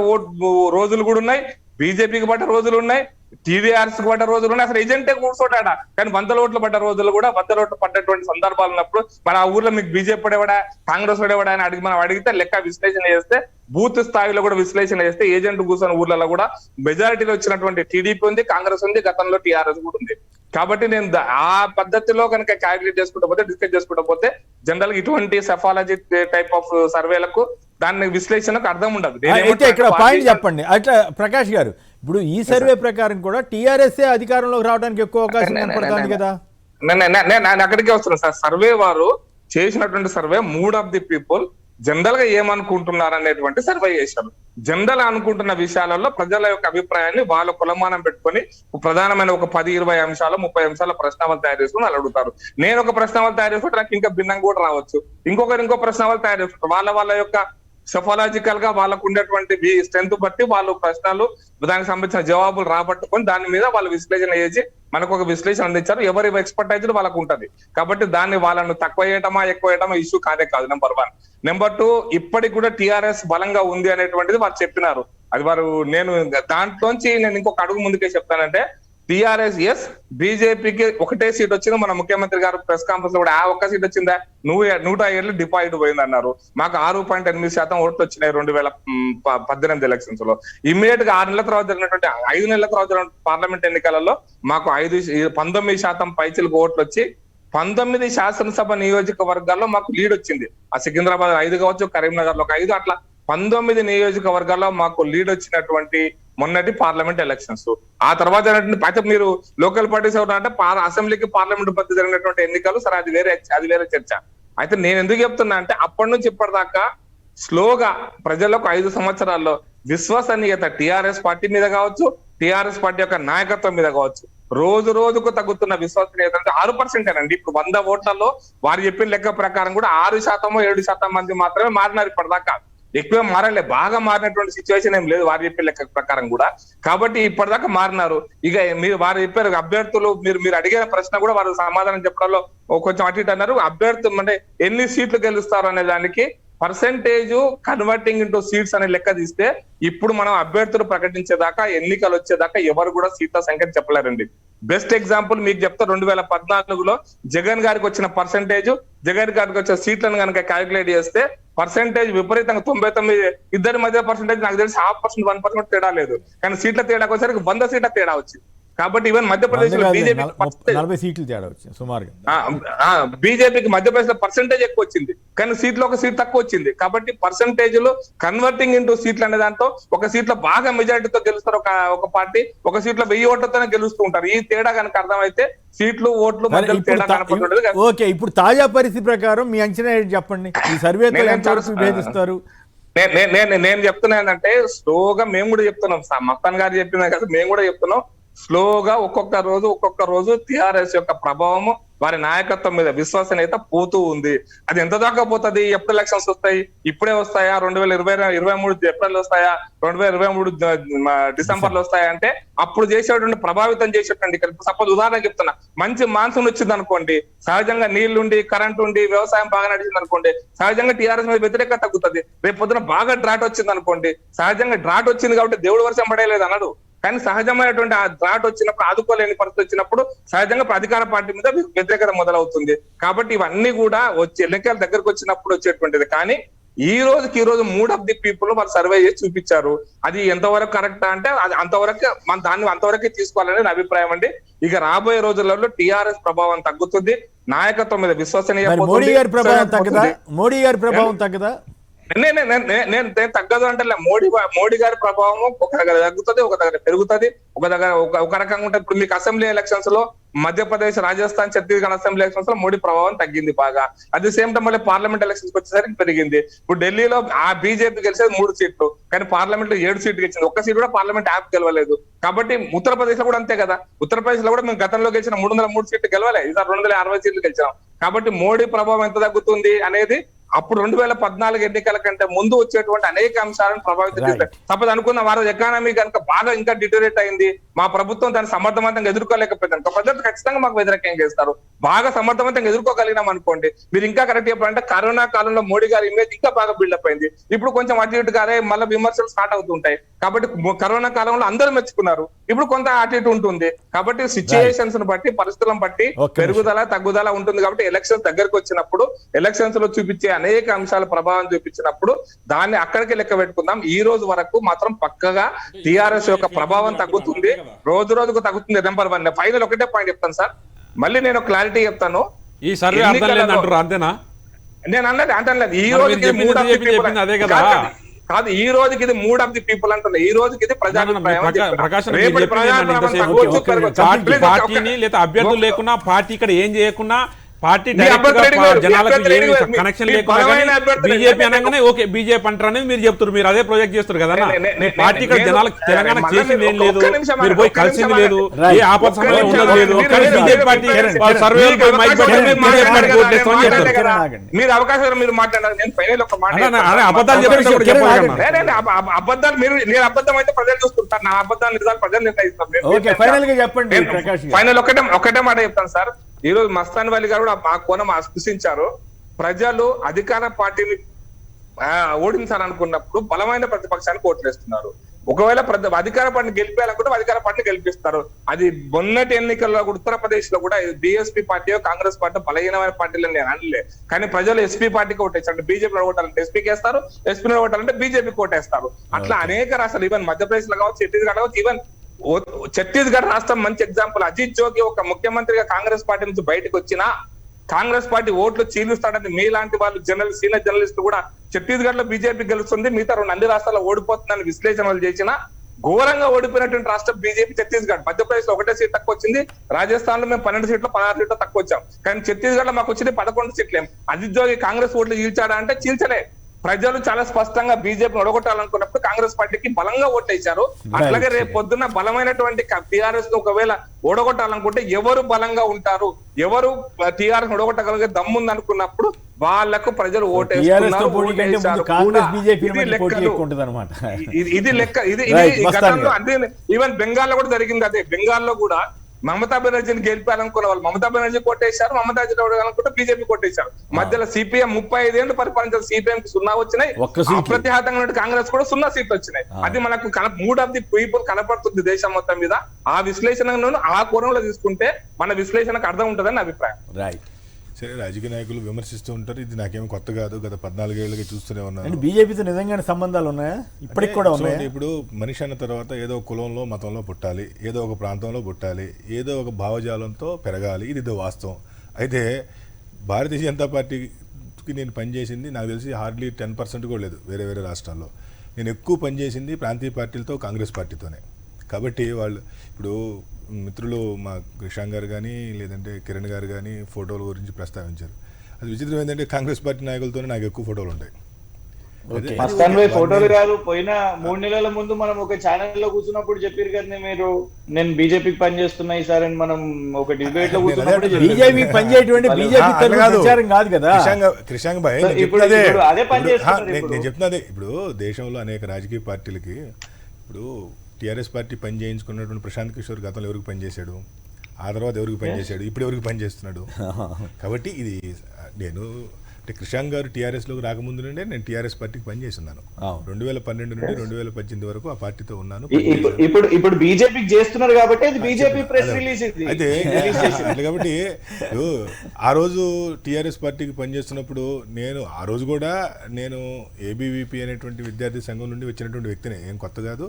రోజులు కూడా ఉన్నాయి, బీజేపీకి పడ్డ రోజులు ఉన్నాయి, టీడీఆర్ఎస్ కి పడ్డ రోజులు ఉన్నాయి. అసలు ఏజెంటే కూర్చోటాడా, కానీ 100 ఓట్లు పడ్డ రోజులు కూడా, 100 ఓట్లు పడ్డటువంటి సందర్భాలు ఉన్నప్పుడు మన ఆ ఊర్లో మీకు బీజేపీ పడేవాడా, కాంగ్రెస్ పడేవాడా అని మనం అడిగితే లెక్క విశ్లేషణ చేస్తే, బూత్ స్థాయిలో కూడా విశ్లేషణ చేస్తే, ఏజెంట్ కూర్చొని ఊర్లలో కూడా మెజారిటీలో వచ్చినటువంటి టీడీపీ ఉంది, కాంగ్రెస్ ఉంది, గతంలో టీఆర్ఎస్ కూడా ఉంది. కాబట్టి నేను ఆ పద్ధతిలో కనుక క్యాలిక్యులేట్ చేసుకుంటూ పోతే, డిస్కస్ చేసుకుంటూ పోతే, జనరల్ గా ఇటువంటి సెఫాలజీ టైప్ ఆఫ్ సర్వేలకు దాని విశ్లేషణకు అర్థం ఉండదు. అయితే ఇక్కడ పాయింట్ చెప్పండి అట్లా ప్రకాష్ గారు. ఇప్పుడు ఈ సర్వే ప్రకారం కూడా టీఆర్ఎస్ అధికారంలోకి రావడానికి ఎక్కువ అవకాశం కనపడుతుంది కదా. నేను అక్కడికే వస్తున్నాను సార్. సర్వే వారు చేసినటువంటి survey 3 of the people general గా ఏమనుకుంటున్నారు అనేటువంటి సర్వే చేశారు. జనరల్ అనుకుంటున్న విషయాలలో ప్రజల యొక్క అభిప్రాయాన్ని వాళ్ళ కులమానం పెట్టుకొని ప్రధానమైన ఒక 10-20 అంశాలు 30 అంశాల ప్రశ్నావళి తయారు చేసుకుని వాళ్ళు అడుగుతారు. నేను ఒక ప్రశ్నావళి తయారు చేసుకుంటే నాకు ఇంకా భిన్నంగా కూడా రావచ్చు, ఇంకొకరు ఇంకో ప్రశ్నావళి తయారు చేసుకుంటారు. వాళ్ళ యొక్క సఫలాజికల్ గా వాళ్ళకు ఉండేటువంటి స్ట్రెంత్ బట్టి వాళ్ళు ప్రశ్నలు, దానికి సంబంధించిన జవాబులు రాబట్టుకొని దాని మీద వాళ్ళు విశ్లేషణ చేసి మనకు ఒక విశ్లేషణ అందించారు. ఎవరి ఎక్స్పర్టైజ్ వాళ్ళకు ఉంటది. కాబట్టి దాన్ని వాళ్ళను తక్కువ చేయటమా ఎక్కువ చేయటమా ఇష్యూ కాదే కాదు. నెంబర్ 1. నెంబర్ 2, ఇప్పటికి కూడా టీఆర్ఎస్ బలంగా ఉంది అనేటువంటిది వాళ్ళు చెప్పినారు. అది వారు, నేను దాంట్లోంచి నేను ఇంకొక అడుగు ముందుకే చెప్తానంటే, టీఆర్ఎస్ ఎస్, బీజేపీకి ఒకటే సీట్ వచ్చింది. మన ముఖ్యమంత్రి గారు ప్రెస్ కాన్ఫరెన్స్ లో కూడా ఆ ఒక్క సీట్ వచ్చిందా, 107 డిపాజిట్ పోయింది అన్నారు. మాకు 6.8% ఓట్లు వచ్చినాయి 2018 ఎలక్షన్స్ లో. ఇమ్మీడియట్ గా 6 నెలల తర్వాత జరిగినటువంటి 5 నెలల తర్వాత పార్లమెంట్ ఎన్నికలలో మాకు 19% పైచిలకు ఓట్లు వచ్చి 19 శాసనసభ నియోజకవర్గాల్లో మాకు లీడ్ వచ్చింది. ఆ సికింద్రాబాద్ 5 కావచ్చు, కరీంనగర్ లో ఒక 5, అట్లా 19 నియోజకవర్గాల్లో మాకు లీడ్ వచ్చినటువంటి మొన్నటి పార్లమెంట్ ఎలక్షన్స్. ఆ తర్వాత అయితే మీరు లోకల్ పార్టీస్ ఎవరంటే అసెంబ్లీకి పార్లమెంట్ మధ్య జరిగినటువంటి ఎన్నికలు, సరే అది వేరే చర్చ. అయితే నేను ఎందుకు చెప్తున్నా అంటే, అప్పటి నుంచి ఇప్పటిదాకా స్లోగా ప్రజలకు 5 సంవత్సరాల్లో విశ్వసనీయత టీఆర్ఎస్ పార్టీ మీద కావచ్చు, టీఆర్ఎస్ పార్టీ యొక్క నాయకత్వం మీద కావచ్చు రోజు రోజుకు తగ్గుతున్న విశ్వసనీయత 6% అండి. ఇప్పుడు 100 ఓట్లలో వారు చెప్పిన లెక్క ప్రకారం కూడా 6% 7% మంది మాత్రమే మారినారు ఇప్పటిదాకా. ఎక్కువ మారలే, బాగా మారినటువంటి సిచ్యువేషన్ ఏం లేదు వారు చెప్పే లెక్క ప్రకారం కూడా. కాబట్టి ఇప్పటిదాకా మారినారు. ఇక మీరు వారు చెప్పారు అభ్యర్థులు, మీరు అడిగిన ప్రశ్న కూడా వారు సమాధానం చెప్పడంలో కొంచెం అటు ఇటు అన్నారు. అభ్యర్థులు అంటే ఎన్ని సీట్లు గెలుస్తారు అనే దానికి పర్సెంటేజ్ కన్వర్టింగ్ ఇంటూ సీట్స్ అనే లెక్క తీస్తే ఇప్పుడు మనం అభ్యర్థులు ప్రకటించేదాకా, ఎన్నికలు వచ్చేదాకా ఎవరు కూడా సీట్ల సంఖ్య చెప్పలేరండి. బెస్ట్ ఎగ్జాంపుల్ మీకు చెప్తా, 2014లో జగన్ గారికి వచ్చిన పర్సెంటేజ్, జగన్ గారికి వచ్చిన సీట్లను కనుక క్యాలిక్యులేట్ చేస్తే పర్సెంటేజ్ విపరీతంగా 99, ఇద్దరి మధ్య పర్సెంటేజ్ నాకు తెలిసి 0.5%, 1% తేడా లేదు. కానీ సీట్ల తేడాకి వచ్చేసరికి 100 సీట్ల తేడా వచ్చింది. కాబట్టి ఈవెన్ మధ్యప్రదేశ్ లో బీజేపీ 40 సీట్లు తేడా వచ్చింది సుమారుగా. బీజేపీకి మధ్యప్రదేశ్ లో పర్సెంటేజ్ ఎక్కువ వచ్చింది, కానీ సీట్లో ఒక సీట్ తక్కువ వచ్చింది. కాబట్టి పర్సెంటేజ్ లో కన్వర్టింగ్ ఇంటూ సీట్లు అనే దాంట్లో ఒక సీట్లో బాగా మెజారిటీతో గెలుస్తారు ఒక పార్టీ, ఒక సీట్లో 1000 ఓట్లతోనే గెలుస్తూ ఉంటారు. ఈ తేడా కనుక అర్థమైతే సీట్లు ఓట్లు మధ్య తేడా కనపడుతుంది. ఓకే, ఇప్పుడు తాజా పరిస్థితి ప్రకారం మీ అంచనా ఏంటి చెప్పండి. ఈ సర్వేతో ఎంతవరకు విభేదిస్తారు? నేను చెప్తున్నా ఏంటంటే స్లోగా మేము కూడా చెప్తున్నాం, మస్తాన్ గారు చెప్పినా కదా మేము కూడా చెప్తున్నాం, స్లోగా ఒక్కొక్క రోజు టిఆర్ఎస్ యొక్క ప్రభావము వారి నాయకత్వం మీద విశ్వసనీయత పోతూ ఉంది. అది ఎంత దాకా పోతుంది? ఎప్పుడు ఎలక్షన్స్ వస్తాయి? ఇప్పుడే వస్తాయా? 2023 ఏప్రిల్ వస్తాయా? 2023 డిసెంబర్లో వస్తాయా? అంటే అప్పుడు చేసేటువంటి ప్రభావితం చేసేటువంటి, సపోజ్ ఉదాహరణ చెప్తున్నా, మంచి మాన్సూన్ వచ్చింది అనుకోండి, సహజంగా నీళ్లుండి కరెంట్ ఉండి వ్యవసాయం బాగా నడిచింది అనుకోండి, సహజంగా టీఆర్ఎస్ మీద వ్యతిరేకత తగ్గుతుంది. రేపు పొద్దున బాగా డ్రాట్ వచ్చింది అనుకోండి, సహజంగా డ్రాట్ వచ్చింది కాబట్టి దేవుడు వర్షం పడేయలేదు అన్నాడు, కానీ సహజమైనటువంటి ఆ డ్రాట్ వచ్చినప్పుడు, ఆదుకోలేని పరిస్థితి వచ్చినప్పుడు సహజంగా అధికార పార్టీ మీద వ్యతిరేకత మొదలవుతుంది. కాబట్టి ఇవన్నీ కూడా వచ్చి ఎన్నికల దగ్గరకు వచ్చినప్పుడు వచ్చేటువంటిది. కానీ ఈ రోజు 3 ఆఫ్ ది పీపుల్ వాళ్ళు సర్వే చేసి చూపించారు. అది ఎంతవరకు కరెక్ట్ అంటే అది అంతవరకు మన దాన్ని అంతవరకే తీసుకోవాలని నా అభిప్రాయం అండి. ఇక రాబోయే రోజులలో టీఆర్ఎస్ ప్రభావం తగ్గుతుంది, నాయకత్వం మీద విశ్వసనీయత. మోడీ గారి ప్రభావం తగ్గదా? నేను తగ్గదు అంటే మోడీ గారి ప్రభావం ఒక దగ్గర తగ్గుతుంది, ఒక దగ్గర పెరుగుతుంది, ఒక రకంగా ఉంటుంది. ఇప్పుడు మీకు అసెంబ్లీ ఎలక్షన్స్ లో మధ్యప్రదేశ్, రాజస్థాన్, ఛత్తీస్గఢ్ అసెంబ్లీ ఎలక్షన్స్ లో మోడీ ప్రభావం తగ్గింది బాగా. అట్ ది సేమ్ టైం మళ్ళీ పార్లమెంట్ ఎలక్షన్స్ వచ్చేసరికి పెరిగింది. ఇప్పుడు ఢిల్లీలో ఆ బీజేపీ గెలిచేది 3 సీట్లు, కానీ పార్లమెంట్ లో 7 సీట్లు గెలిచింది, ఒక్క సీట్ కూడా పార్లమెంట్ యాప్ గెలవలేదు. కాబట్టి ఉత్తరప్రదేశ్ లో కూడా అంతే కదా, ఉత్తరప్రదేశ్ లో కూడా మేము గతంలో గెలిచిన 303 సీట్లు గెలవలే, ఈసారి 260 సీట్లు గెలిచాం. కాబట్టి మోడీ ప్రభావం ఎంత తగ్గుతుంది అనేది అప్పుడు 2014 ఎన్నికల కంటే ముందు వచ్చేటువంటి అనేక అంశాలను ప్రభావితం చేస్తాయి. సపోజ్ అనుకున్న వారు ఎకానమీ కనుక బాగా ఇంకా డిటోరేట్ అయింది, మా ప్రభుత్వం దాన్ని సమర్థవంతంగా ఎదుర్కోలేకపోయింది, ప్రజలు ఖచ్చితంగా మాకు వ్యతిరేకంగా చేస్తారు. బాగా సమర్థవంతంగా ఎదుర్కోగలిగినాం అనుకోండి, మీరు ఇంకా కరెక్ట్ చెప్పాలంటే కరోనా కాలంలో మోడీ గారి ఇమేజ్ ఇంకా బాగా బిల్డప్ అయింది. ఇప్పుడు కొంచెం అటు ఇటు గారే మళ్ళీ విమర్శలు స్టార్ట్ అవుతుంటాయి. కాబట్టి కరోనా కాలంలో అందరూ మెచ్చుకున్నారు, ఇప్పుడు కొంత అటు ఇటు ఉంటుంది. కాబట్టి సిచ్యుయేషన్స్ ను బట్టి, పరిస్థితులను బట్టి పెరుగుదల తగ్గుదల ఉంటుంది. కాబట్టి ఎలక్షన్స్ దగ్గరకు వచ్చినప్పుడు, ఎలక్షన్స్ లో చూపించే అనేక అంశాల ప్రభావం చూపించినప్పుడు దాన్ని అక్కడికి లెక్క పెట్టుకుందాం. ఈ రోజు వరకు మాత్రం పక్కగా టిఆర్ఎస్ యొక్క ప్రభావం తగ్గుతుంది, రోజు రోజుకు తగ్గుతుంది. నెంబర్ 1. ఫైనల్ ఒకటే పాయింట్ చెప్తాను సార్, మళ్ళీ నేను క్లారిటీ చెప్తాను. ఈ సర్వే అర్థం లేదంటారు అంతేనా? నేను అన్నది అంటలేదు. ఈ రోజుకి కాదు, ఈ రోజుకి ఇది 3 ఆఫ్ ది పీపుల్ అంటున్నా. ఈ రోజుకి ఇది పార్టీని లేదా అభ్యర్థులు లేకున్నా, పార్టీ ఇక్కడ ఏం చేయకున్నా, పార్టీ జనాలకు కనెక్షన్ లేకుండా బీజేపీ అనగానే ఓకే బీజేపీ అంటారు అనేది మీరు చెప్తారు. మీరు అదే ప్రాజెక్ట్ చేస్తారు కదా. పార్టీ ఇక్కడ జనాలకు తెలంగాణ చేసింది ఏం లేదు, మీరు పోయి కలిసింది లేదు, ఏ ఆపద సమయం ఉండదు లేదు. బీజేపీ పార్టీ సర్వే మీరు అవకాశం మీరు మాట్లాడారు. నేను ఫైనల్ ఒక మాట, అబద్ధాలు అబద్ధాలు నేను అబద్ధం అయితే ప్రజలు చూసుకుంటారు, నా అబద్ధాలు నిజాలు ప్రజలు నిర్ణయిస్తారు. ఫైనల్ ఒకటే మాట చెప్తాను సార్. ఈ రోజు మస్తాన్ వలి గారు కూడా ఆ కోణం స్పృశించారు. ప్రజలు అధికార పార్టీని ఓడించాలనుకున్నప్పుడు బలమైన ప్రతిపక్షానికి ఓట్లేస్తున్నారు. ఒకవేళ అధికార పార్టీని గెలిపేయాలనుకుంటే అధికార పార్టీని గెలిపిస్తారు. అది మొన్నటి ఎన్నికల్లో ఉత్తరప్రదేశ్ లో కూడా బీఎస్పీ పార్టీ, కాంగ్రెస్ పార్టీ బలహీనమైన పార్టీలు నేను అనలే, కానీ ప్రజలు ఎస్పీ పార్టీకి ఓటేస్తారు. బీజేపీ ఓటాలంటే ఎస్పీకి వేస్తారు, ఎస్పీ ఓటాలంటే బీజేపీకి ఓటేస్తారు. అట్లా అనేక రాష్ట్రాలు, ఈవెన్ మధ్యప్రదేశ్ లో కావచ్చు, ఛత్తీస్గఢ్ కావచ్చు, ఈవెన్ ఛత్తీస్గఢ్ రాష్ట్రం మంచి ఎగ్జాంపుల్. అజిత్ జోగి ఒక ముఖ్యమంత్రిగా కాంగ్రెస్ పార్టీ నుంచి బయటకు వచ్చినా కాంగ్రెస్ పార్టీ ఓట్లు చీలుస్తాడని మీలాంటి వాళ్ళు సీనియర్ జర్నలిస్టులు కూడా ఛత్తీస్గఢ్ లో బీజేపీ గెలుస్తుంది, మిగతా 2 అన్ని రాష్ట్రాల్లో ఓడిపోతుందని విశ్లేషణలు చేసిన ఘోరంగా ఓడిపోయినటువంటి రాష్ట్రం బీజేపీ ఛత్తీస్గఢ్. మధ్యప్రదేశ్ లో 1 సీట్ తక్కువ వచ్చింది, రాజస్థాన్ లో మేము 12 సీట్లు 16 సీట్లు తక్కువ వచ్చాం, కానీ ఛత్తీస్గఢ్ లో మాకు వచ్చింది 11 సీట్లేం. అజిత్ జోగి కాంగ్రెస్ ఓట్లు చీల్చాడా అంటే చీల్చలే. ప్రజలు చాలా స్పష్టంగా బీజేపీ ఒడగొట్టాలనుకున్నప్పుడు కాంగ్రెస్ పార్టీకి బలంగా ఓటేశారు. అట్లాగే రేపు పొద్దున్న బలమైనటువంటి టీఆర్ఎస్ ను ఒకవేళ ఓడగొట్టాలనుకుంటే ఎవరు బలంగా ఉంటారు, ఎవరు టీఆర్ఎస్ ఓడగొట్టగలిగే దమ్ముంది అనుకున్నప్పుడు వాళ్లకు ప్రజలు ఓటేస్తున్నారు. ఇది లెక్క. ఇది గతంలో అదే ఈవెన్ బెంగాల్లో కూడా జరిగింది. అదే బెంగాల్లో కూడా మమతా బెనర్జీని గెలిపాలనుకున్న వాళ్ళు మమతా బెనర్జీ కొట్టేశారు, మమతా అనుకుంటే బీజేపీ కొట్టేశారు. మధ్యలో సిపిఎం 35 ఏళ్ళు పరిపాలించారు, సిపిఎం కి 0 వచ్చినాయి, అప్రతిహతంగా కాంగ్రెస్ కూడా 0 సీట్లు వచ్చినాయి. అది మనకు మూడ్ ఆఫ్ ది పీపుల్ కనపడుతుంది దేశం మొత్తం మీద. ఆ విశ్లేషణను ఆ కోణంలో తీసుకుంటే మన విశ్లేషణకు అర్థం ఉంటుందని నా అభిప్రాయం. సరే, రాజకీయ నాయకులు విమర్శిస్తూ ఉంటారు, ఇది నాకేమో కొత్త కాదు, గత 14 ఏళ్ళుగా చూస్తూనే ఉన్నాను. బీజేపీతో నిజంగానే సంబంధాలు ఉన్నాయా? ఇప్పటికి కూడా ఉన్నాయి. ఇప్పుడు మనిషి అన్న తర్వాత ఏదో కులంలో మతంలో పుట్టాలి, ఏదో ఒక ప్రాంతంలో పుట్టాలి, ఏదో ఒక భావజాలంతో పెరగాలి, ఇది వాస్తవం. అయితే భారతీయ జనతా పార్టీకి నేను పనిచేసింది నాకు తెలిసి హార్డ్లీ 10% కూడా లేదు వేరే వేరే రాష్ట్రాల్లో. నేను ఎక్కువ పనిచేసింది ప్రాంతీయ పార్టీలతో, కాంగ్రెస్ పార్టీతోనే. కాబట్టి వాళ్ళు ఇప్పుడు మిత్రులు మా కృషాంగ్ గారు కానీ లేదంటే కిరణ్ గారు కానీ ఫోటోల గురించి ప్రస్తావించారు. అది విచిత్రం ఏంటంటే కాంగ్రెస్ పార్టీ నాయకులతోనే నాకు ఎక్కువ ఫోటోలు ఉంటాయి. మస్తాన్ భాయ్ ఫోటోలు కాదు, పోయిన 3 నెలల ముందు మనం ఒక ఛానల్ లో కూర్చున్నప్పుడు చెప్పారు కదా మీరు, నేను బీజేపీకి పనిచేస్తున్నా ఈసారి అని. మనం ఒక డిబేట్ లో కూర్చున్నప్పుడు బీజేపీ పనిచేయటువంటి బీజేపీ కాదు కదా కృషాంగ్ భాయ్. అదే పనిచేస్తున్నారు. నేను చెప్తున్నదే, ఇప్పుడు దేశంలో అనేక రాజకీయ పార్టీలకి ఇప్పుడు టీఆర్ఎస్ పార్టీ పని చేయించుకున్నటువంటి ప్రశాంత్ కిషోర్ గతంలో ఎవరికి పనిచేశాడు, ఆ తర్వాత ఎవరికి పనిచేశాడు, ఇప్పుడు ఎవరికి పనిచేస్తున్నాడు. కాబట్టి ఇది నేను అంటే కృషాంగ్ గారు టీఆర్ఎస్లోకి రాకముందు నుండే నేను టీఆర్ఎస్ పార్టీకి పనిచేస్తున్నాను. 2012 నుండి 2018 వరకు ఆ పార్టీతో ఉన్నాను. ఇప్పుడు బీజేపీకి చేస్తున్నారు కాబట్టి అది బీజేపీ ప్రెస్ రిలీజ్ అయితే కాబట్టి ఆ రోజు టీఆర్ఎస్ పార్టీకి పనిచేస్తున్నప్పుడు నేను ఆ రోజు కూడా నేను ఏబీవీపీ అనేటువంటి విద్యార్థి సంఘం నుండి వచ్చినటువంటి వ్యక్తిని, ఏం కొత్త కాదు.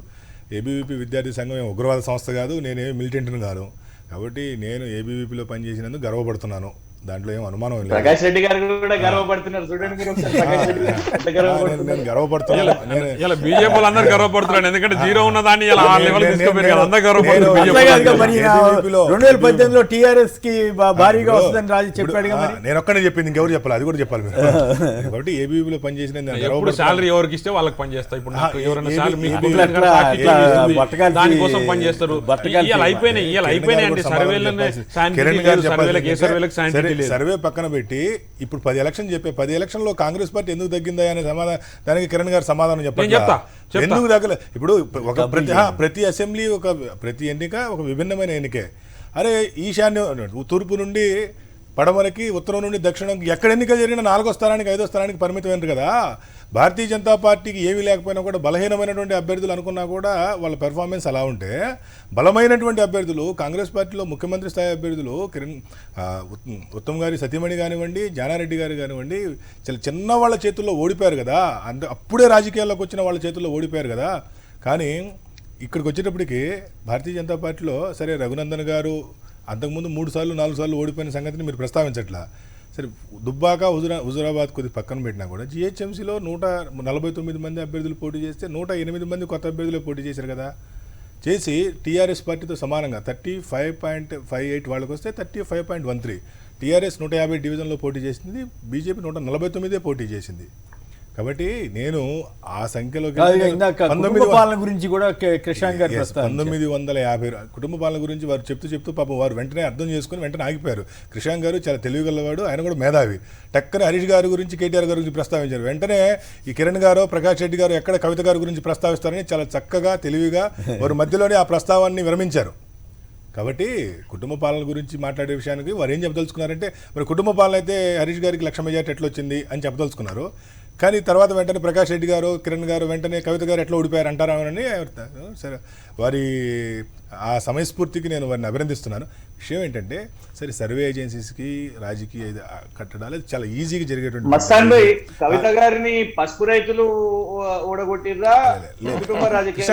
ఏబీవీపీ విద్యార్థి సంఘం ఉగ్రవాద సంస్థ కాదు, నేనేమి మిలిటెంట్ని కాదు. కాబట్టి నేను ఏబీవీపీలో పనిచేసినందుకు గర్వపడుతున్నాను, దాంట్లో ఏం అనుమానం లేదు. ప్రకాష్ రెడ్డి గారు కూడా గర్వపడుతున్నారు, చూడండి మీరు. నేను గర్వపడుతున్నాను. బీజేపీ అందరూ గర్వపడుతున్నాడు, ఎందుకంటే 0 ఉన్న దాన్ని 2018లో టీఆర్ఎస్ కి భారీగా వస్తుందని రాజు చెప్పాడు. నేను ఒక్కనే చెప్పింది, ఇంకెవరు చెప్పాలి, అది కూడా చెప్పాలి మీరు. కాబట్టి ఏబీవీపీలో పనిచేసిన శాలరీ ఎవరికి ఇస్తే వాళ్ళకి పనిచేస్తా. ఇప్పుడు ఎవరైనా దానికోసం పనిచేస్తారు. అయిపోయినాయి సర్వేలకు. సర్వే పక్కన పెట్టి ఇప్పుడు 10 ఎలక్షన్ చెప్పే 10 ఎలక్షన్లో కాంగ్రెస్ పార్టీ ఎందుకు తగ్గిందా అనే దానికి కిరణ్ గారు సమాధానం చెప్పాలి. ఎందుకు తగ్గలేదు? ఇప్పుడు ఒక ప్రతి అసెంబ్లీ ప్రతి ఎన్నిక ఒక విభిన్నమైన ఎన్నికే. అరే ఈశాన్య తూర్పు నుండి పడమరకి, ఉత్తరం నుండి దక్షిణంకి ఎక్కడ ఎన్నికలు జరిగినా 4వ స్థానానికి 5వ స్థానానికి పరిమితమైనరు కదా. భారతీయ జనతా పార్టీకి ఏమీ లేకపోయినా కూడా బలహీనమైనటువంటి అభ్యర్థులు అనుకున్నా కూడా వాళ్ళ పెర్ఫార్మెన్స్ అలా ఉంటే, బలమైనటువంటి అభ్యర్థులు కాంగ్రెస్ పార్టీలో ముఖ్యమంత్రి స్థాయి అభ్యర్థులు ఉత్తమ్ గారి సతీమణి కానివ్వండి, జానారెడ్డి గారు కానివ్వండి, చాలా చిన్న వాళ్ళ చేతుల్లో ఓడిపోయారు కదా. అప్పుడే రాజకీయాల్లోకి వచ్చిన వాళ్ళ చేతుల్లో ఓడిపోయారు కదా. కానీ ఇక్కడికి వచ్చేటప్పటికి భారతీయ జనతా పార్టీలో సరే రఘునందన్ గారు అంతకుముందు 3 సార్లు 4 సార్లు ఓడిపోయిన సంగతిని మీరు ప్రస్తావించట్లా. సరే దుబ్బాక హుజురాబాద్ కొద్ది పక్కన పెట్టినా కూడా జిహెచ్ఎంసీలో 149 మంది అభ్యర్థులు పోటీ చేస్తే 108 మంది కొత్త అభ్యర్థులు పోటీ చేశారు కదా. చేసి టీఆర్ఎస్ పార్టీతో సమానంగా 35.58 వాళ్ళకి వస్తే 35.13. టీఆర్ఎస్ 150 డివిజన్లో పోటీ చేసింది, బీజేపీ 149 పోటీ చేసింది. కాబట్టి నేను ఆ సంఖ్యలో 1950 గురించి కూడా కృషాంగ్ గారు 1950 కుటుంబ పాలన గురించి వారు చెప్తూ పాపం వారు వెంటనే అర్థం చేసుకుని వెంటనే ఆగిపోయారు. కృషాంగ్ గారు చాలా తెలివిగలవాడు, ఆయన కూడా మేధావి. టక్కన హరీష్ గారి గురించి, కేటీఆర్ గారి గురించి ప్రస్తావించారు. వెంటనే ఈ కిరణ్ గారు, ప్రకాష్ రెడ్డి గారు ఎక్కడ కవిత గారి గురించి ప్రస్తావిస్తారని చాలా చక్కగా తెలివిగా వారు మధ్యలోనే ఆ ప్రస్తావాన్ని విరమించారు. కాబట్టి కుటుంబ పాలన గురించి మాట్లాడే విషయానికి వారు ఏం చెప్పదలుచుకున్నారంటే, మరి కుటుంబ పాలన అయితే హరీష్ గారికి 1,00,000 మెజార్టీ ఎట్లా వచ్చింది అని చెప్పదలుచుకున్నారు. కానీ తర్వాత వెంటనే ప్రకాష్ రెడ్డి గారు, కిరణ్ గారు వెంటనే కవిత గారు ఎట్లా ఓడిపోయారు అంటారని సరే వారి ఆ సమయస్ఫూర్తికి నేను వారిని అభినందిస్తున్నాను. విషయం ఏంటంటే సరే సర్వే ఏజెన్సీస్కి రాజకీయ కట్టడాలు చాలా ఈజీగా జరిగేటువంటి. మస్తాన్ భాయ్ కవిత గారిని పసుపు రైతులు ఓడగొట్టిర్రా, కుటుంబ రాజకీయాలు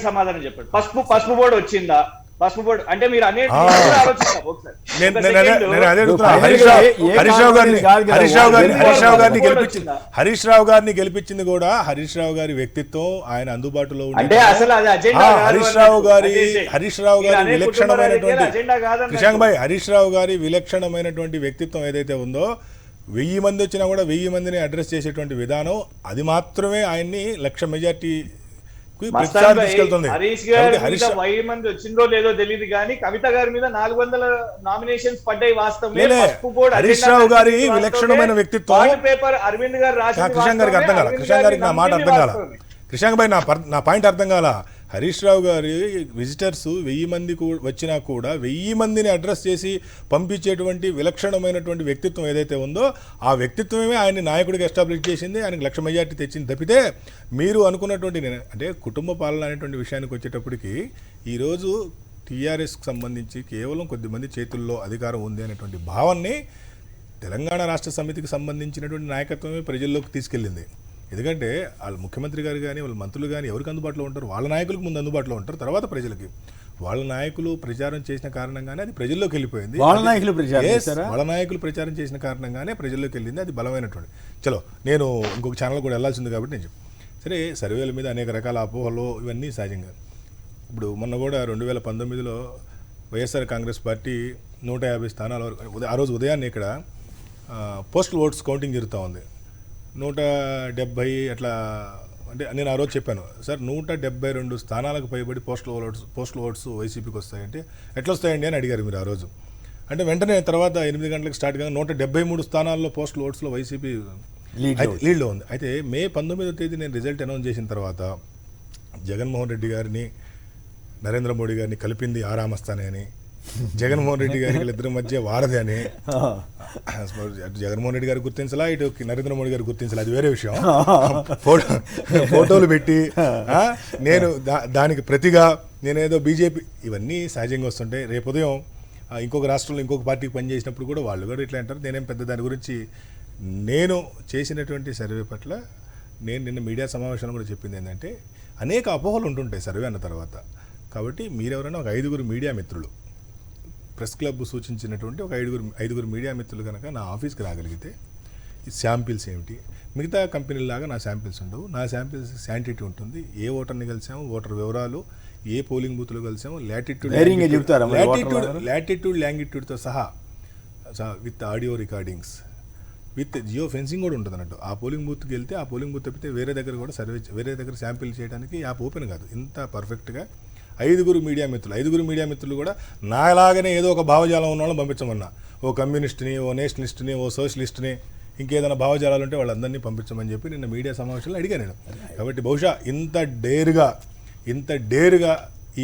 సమాధానం చెప్పండి. పసుపు బోర్డు వచ్చిందా? పసుపు బోర్డు అంటే మీరు హరీష్ రావు గారిని గెలిపించింది కూడా హరీష్ రావు గారి వ్యక్తిత్వం, ఆయన అందుబాటులో ఉండే హరీష్ రావు గారి విలక్షణమైనటువంటి కృషాంగ్ భాయ్ హరీష్ రావు గారి విలక్షణమైనటువంటి వ్యక్తిత్వం ఏదైతే ఉందో 1000 మంది వచ్చినా కూడా 1000 మందిని అడ్రస్ చేసేటువంటి విధానం అది మాత్రమే ఆయన్ని 1,00,000 మెజార్టీ తీసుకెళ్తుంది. హరీష్ గారి మీద 1000 మంది వచ్చిందో లేదో తెలియదు కానీ కవిత గారి మీద 400 నామినేషన్స్ పడ్డాయి వాస్తవమే. హరీష్ రావు గారి విలక్షణమైన వ్యక్తిత్వం పేపర్ అరవింద్ గారు రాసిన కృష్ణ గారికి అర్థం కాల, కృష్ణ గారికి నా మాట అర్థం కాల, కృష్ణ భాయ్ నా పాయింట్ అర్థం కాల. హరీష్ రావు గారి విజిటర్స్ 1000 మంది వచ్చినా కూడా 1000 మందిని అడ్రస్ చేసి పంపించేటువంటి విలక్షణమైనటువంటి వ్యక్తిత్వం ఏదైతే ఉందో ఆ వ్యక్తిత్వమే ఆయన్ని నాయకుడికి ఎస్టాబ్లిష్ చేసింది, ఆయనకి 1,00,000 మెజార్టీ తెచ్చింది తప్పితే మీరు అనుకున్నటువంటి అంటే కుటుంబ పాలన అనేటువంటి విషయానికి వచ్చేటప్పటికి ఈరోజు టీఆర్ఎస్కి సంబంధించి కేవలం కొద్దిమంది చేతుల్లో అధికారం ఉంది అనేటువంటి భావాన్ని తెలంగాణ రాష్ట్ర సమితికి సంబంధించినటువంటి నాయకత్వమే ప్రజల్లోకి తీసుకెళ్ళింది. ఎందుకంటే వాళ్ళ ముఖ్యమంత్రి గారు కానీ వాళ్ళ మంత్రులు కానీ ఎవరికి అందుబాటులో ఉంటారు, వాళ్ళ నాయకులకు ముందు అందుబాటులో ఉంటారు, తర్వాత ప్రజలకి. వాళ్ళ నాయకులు ప్రచారం చేసిన కారణంగానే అది ప్రజల్లోకి వెళ్ళిపోయింది. వాళ్ళ నాయకులు ప్రచారం చేసిన కారణంగానే ప్రజల్లోకి వెళ్ళింది. అది బలమైనటువంటి. చలో నేను ఇంకొక ఛానల్ కూడా వెళ్ళాల్సింది కాబట్టి నేను సరే సర్వేల మీద అనేక రకాల అపోహలు ఇవన్నీ సహజంగా. ఇప్పుడు మొన్న కూడా 2019లో వైఎస్ఆర్ కాంగ్రెస్ పార్టీ 150 స్థానాల వరకు ఆ రోజు ఉదయాన్నే ఇక్కడ పోస్టల్ ఓట్స్ కౌంటింగ్ జరుగుతూ ఉంది. 170 అట్లా అంటే నేను ఆ రోజు చెప్పాను సార్ 172 స్థానాలకు పైబడి పోస్టల్ ఓట్స్ వైసీపీకి వస్తాయంటే ఎట్లా వస్తాయండి అని అడిగారు మీరు ఆ రోజు. అంటే వెంటనే తర్వాత 8 గంటలకు స్టార్ట్ కాగా 173 స్థానాల్లో పోస్టల్ ఓట్స్లో వైసీపీ లీడ్లో ఉంది. అయితే మే 19వ తేదీ నేను రిజల్ట్ అనౌన్స్ చేసిన తర్వాత జగన్మోహన్ రెడ్డి గారిని నరేంద్ర మోడీ గారిని కలిపింది ఆరామస్తానే అని, జగన్మోహన్ రెడ్డి గారికి వీళ్ళిద్దరి మధ్య వారధి అని, జగన్మోహన్ రెడ్డి గారు గుర్తించలా, ఇటు నరేంద్ర మోడీ గారు గుర్తించలా, అది వేరే విషయం. ఫోటోలు పెట్టి నేను దానికి ప్రతిగా నేనేదో బీజేపీ ఇవన్నీ సహజంగా వస్తుంటాయి. రేపు ఉదయం ఇంకొక రాష్ట్రంలో ఇంకొక పార్టీకి పనిచేసినప్పుడు కూడా వాళ్ళు కూడా ఇట్లా అంటారు. నేనేం పెద్ద దాని గురించి నేను చేసినటువంటి సర్వే పట్ల నేను నిన్న మీడియా సమావేశంలో కూడా చెప్పింది ఏంటంటే అనేక అపోహలు ఉంటుంటాయి సర్వే అన్న తర్వాత. కాబట్టి మీరెవరైనా ఒక 5 మీడియా మిత్రులు, ప్రెస్ క్లబ్ సూచించినటువంటి ఒక 5 మీడియా మిత్రులు కనుక నా ఆఫీస్కి రాగలిగితే ఈ శాంపిల్స్ ఏమిటి, మిగతా కంపెనీలాగా నా శాంపిల్స్ ఉండవు. నా శాంపిల్స్ శాంటిటీ ఉంటుంది. ఏ ఓటర్ని కలిసాము, ఓటర్ వివరాలు, ఏ పోలింగ్ బూత్లో కలిసాము, లాటిట్యూడ్ లాంగిట్యూడ్తో సహా with audio recordings with geo fencing కూడా ఉంటుంది అన్నట్టు. ఆ పోలింగ్ బూత్కి వెళ్తే ఆ పోలింగ్ బూత్ తప్పితే వేరే దగ్గర శాంపిల్ చేయడానికి యాప్ ఓపెన్ కాదు. ఇంత పర్ఫెక్ట్గా 5 మీడియా మిత్రులు కూడా నాలాగనే ఏదో ఒక భావజాలం ఉన్న వాళ్ళని పంపించమన్నా. ఓ కమ్యూనిస్ట్ని, ఓ నేషనలిస్ట్ని, ఓ సోషలిస్ట్ని, ఇంకేదైనా భావజాలాలు ఉంటే వాళ్ళందరినీ పంపించమని చెప్పి నిన్న మీడియా సమావేశంలో అడిగాను నేను. కాబట్టి బహుశా ఇంత డేరుగా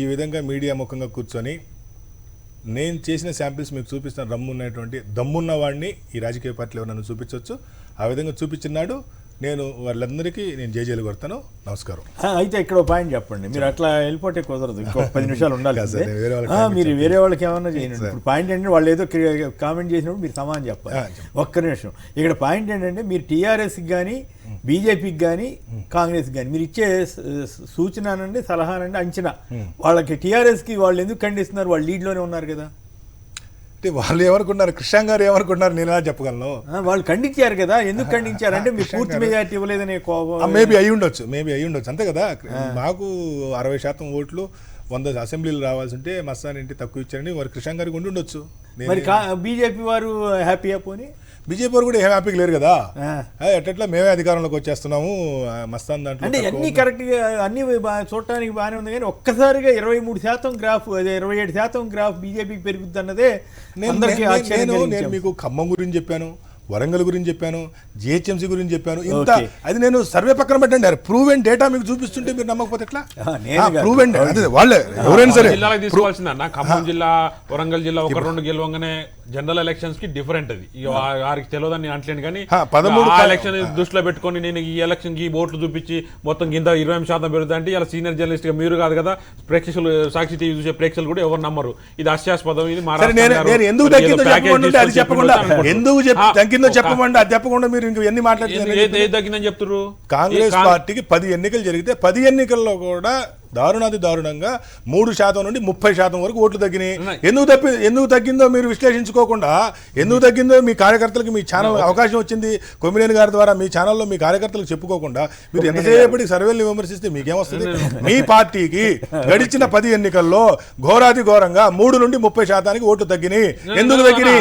ఈ విధంగా మీడియా ముఖంగా కూర్చొని నేను చేసిన శాంపిల్స్ మీకు చూపిస్తాను దమ్మున్న వాడిని ఈ రాజకీయ పార్టీలో నన్ను చూపించవచ్చు. ఆ విధంగా చూపించినాడు. నేను వాళ్ళందరికీ నేను జేజేలు కొడతాను. నమస్కారం. అయితే ఇక్కడ పాయింట్ చెప్పండి, మీరు అట్లా వెళ్ళిపోతే కుదరదు, ఇంకో 10 నిమిషాలు ఉండాలి. మీరు వేరే వాళ్ళకి ఏమన్నా చేయండి. ఇప్పుడు పాయింట్ ఏంటంటే వాళ్ళు ఏదో కామెంట్ చేసినప్పుడు మీరు సమానం చెప్పాలి. ఒక్క నిమిషం. ఇక్కడ పాయింట్ ఏంటంటే మీరు టీఆర్ఎస్కి కానీ బీజేపీకి కానీ కాంగ్రెస్కి కానీ మీరు ఇచ్చే సూచన సలహానండి అంచనా వాళ్ళకి టీఆర్ఎస్కి వాళ్ళు ఎందుకు ఖండిస్తున్నారు? వాళ్ళు లీడ్లోనే ఉన్నారు కదా. వాళ్ళు ఏమనుకున్నారు, కృష్ణ గారు ఏమనుకున్నారు నేను ఎలా చెప్పగలను? వాళ్ళు ఖండించారు కదా. ఎందుకు ఖండించారు అంటే మీరు పూర్తి మెజార్టీ ఇవ్వలేదనే కోపం. మేబీ అయి ఉండొచ్చు అంతే కదా. మాకు 60% ఓట్లు 100 అసెంబ్లీలు రావాల్సి ఉంటే మస్తాన్ ఇంటి తక్కువ ఇచ్చారని వారు కృష్ణ గారికి ఉండొచ్చు. మరి బీజేపీ వారు హ్యాపీ అయిపోయి బీజేపీ వారు కూడా ఏం హ్యాపీగా లేరు కదా. ఎట్లా మేమే అధికారంలోకి వచ్చేస్తున్నాము మస్తాన్ దాంట్లో అంటే అన్ని కరెక్ట్గా అన్ని చూడటానికి బాగానే ఉంది కానీ ఒక్కసారిగా 23% గ్రాఫ్, అదే 27% గ్రాఫ్ బీజేపీకి పెరుగుద్ది అన్నదే నేను మీకు ఖమ్మం గురించి చెప్పాను, వరంగల్ గురించి చెప్పాను, జిహెచ్ఎంసీ గురించి చెప్పాను. ఇంత అది నేను సర్వే పక్కన పెట్టండి, ప్రూవ్ అండ్ డేటా మీకు చూపిస్తుంటే మీరు నమ్మకపోతే ఎట్లా? ప్రూవ్ అండ్ అదే వాళ్ళే ఎవరైనా సరే జిల్లాలకు తీసుకోవాల్సిందన్న. ఖమ్మం జిల్లా, వరంగల్ జిల్లా 1-2 గెలవంగానే జనరల్ ఎలక్షన్స్ కి డిఫరెంట్. అది వారికి తెలియదని నేను అంటలేను కానీ 13 ఎలక్షన్ దృష్టిలో పెట్టుకొని నేను ఈ ఎలక్షన్ కి ఓట్లు చూపించి మొత్తం కింద 20% పెరుగుతుంది అంటే ఇలా సీనియర్ జర్నలిస్ట్ గా మీరు కాదు కదా, ప్రేక్షకులు సాక్షి టీవీ చూసే ప్రేక్షకులు కూడా ఎవరు నమ్మరు. ఇది హాస్యాస్పదం. ఇది చెప్పమండి, అది చెప్పకుండా మీరు ఇంక ఎన్ని మాట్లాడుతున్నారు? తగ్గిందని చెప్తున్నారు. కాంగ్రెస్ పార్టీకి 10 ఎన్నికలు జరిగితే 10 ఎన్నికల్లో కూడా దారుణాది దారుణంగా 3% నుండి 30% వరకు ఓట్లు తగ్గినాయి. ఎందుకు తగ్గిందో మీరు విశ్లేషించుకోకుండా, ఎందుకు తగ్గిందో మీ కార్యకర్తలకు మీ ఛానల్ అవకాశం వచ్చింది కొమ్మినేని గారి ద్వారా, మీ ఛానల్లో మీ కార్యకర్తలకు చెప్పుకోకుండా మీరు ఎంతసేపటికి సర్వేల్ని విమర్శిస్తే మీకేమొస్తుంది? మీ పార్టీకి గడిచిన 10 ఎన్నికల్లో ఘోరాది ఘోరంగా 3 నుండి 30% ఓట్లు తగ్గినాయి. ఎందుకు తగ్గినాయి?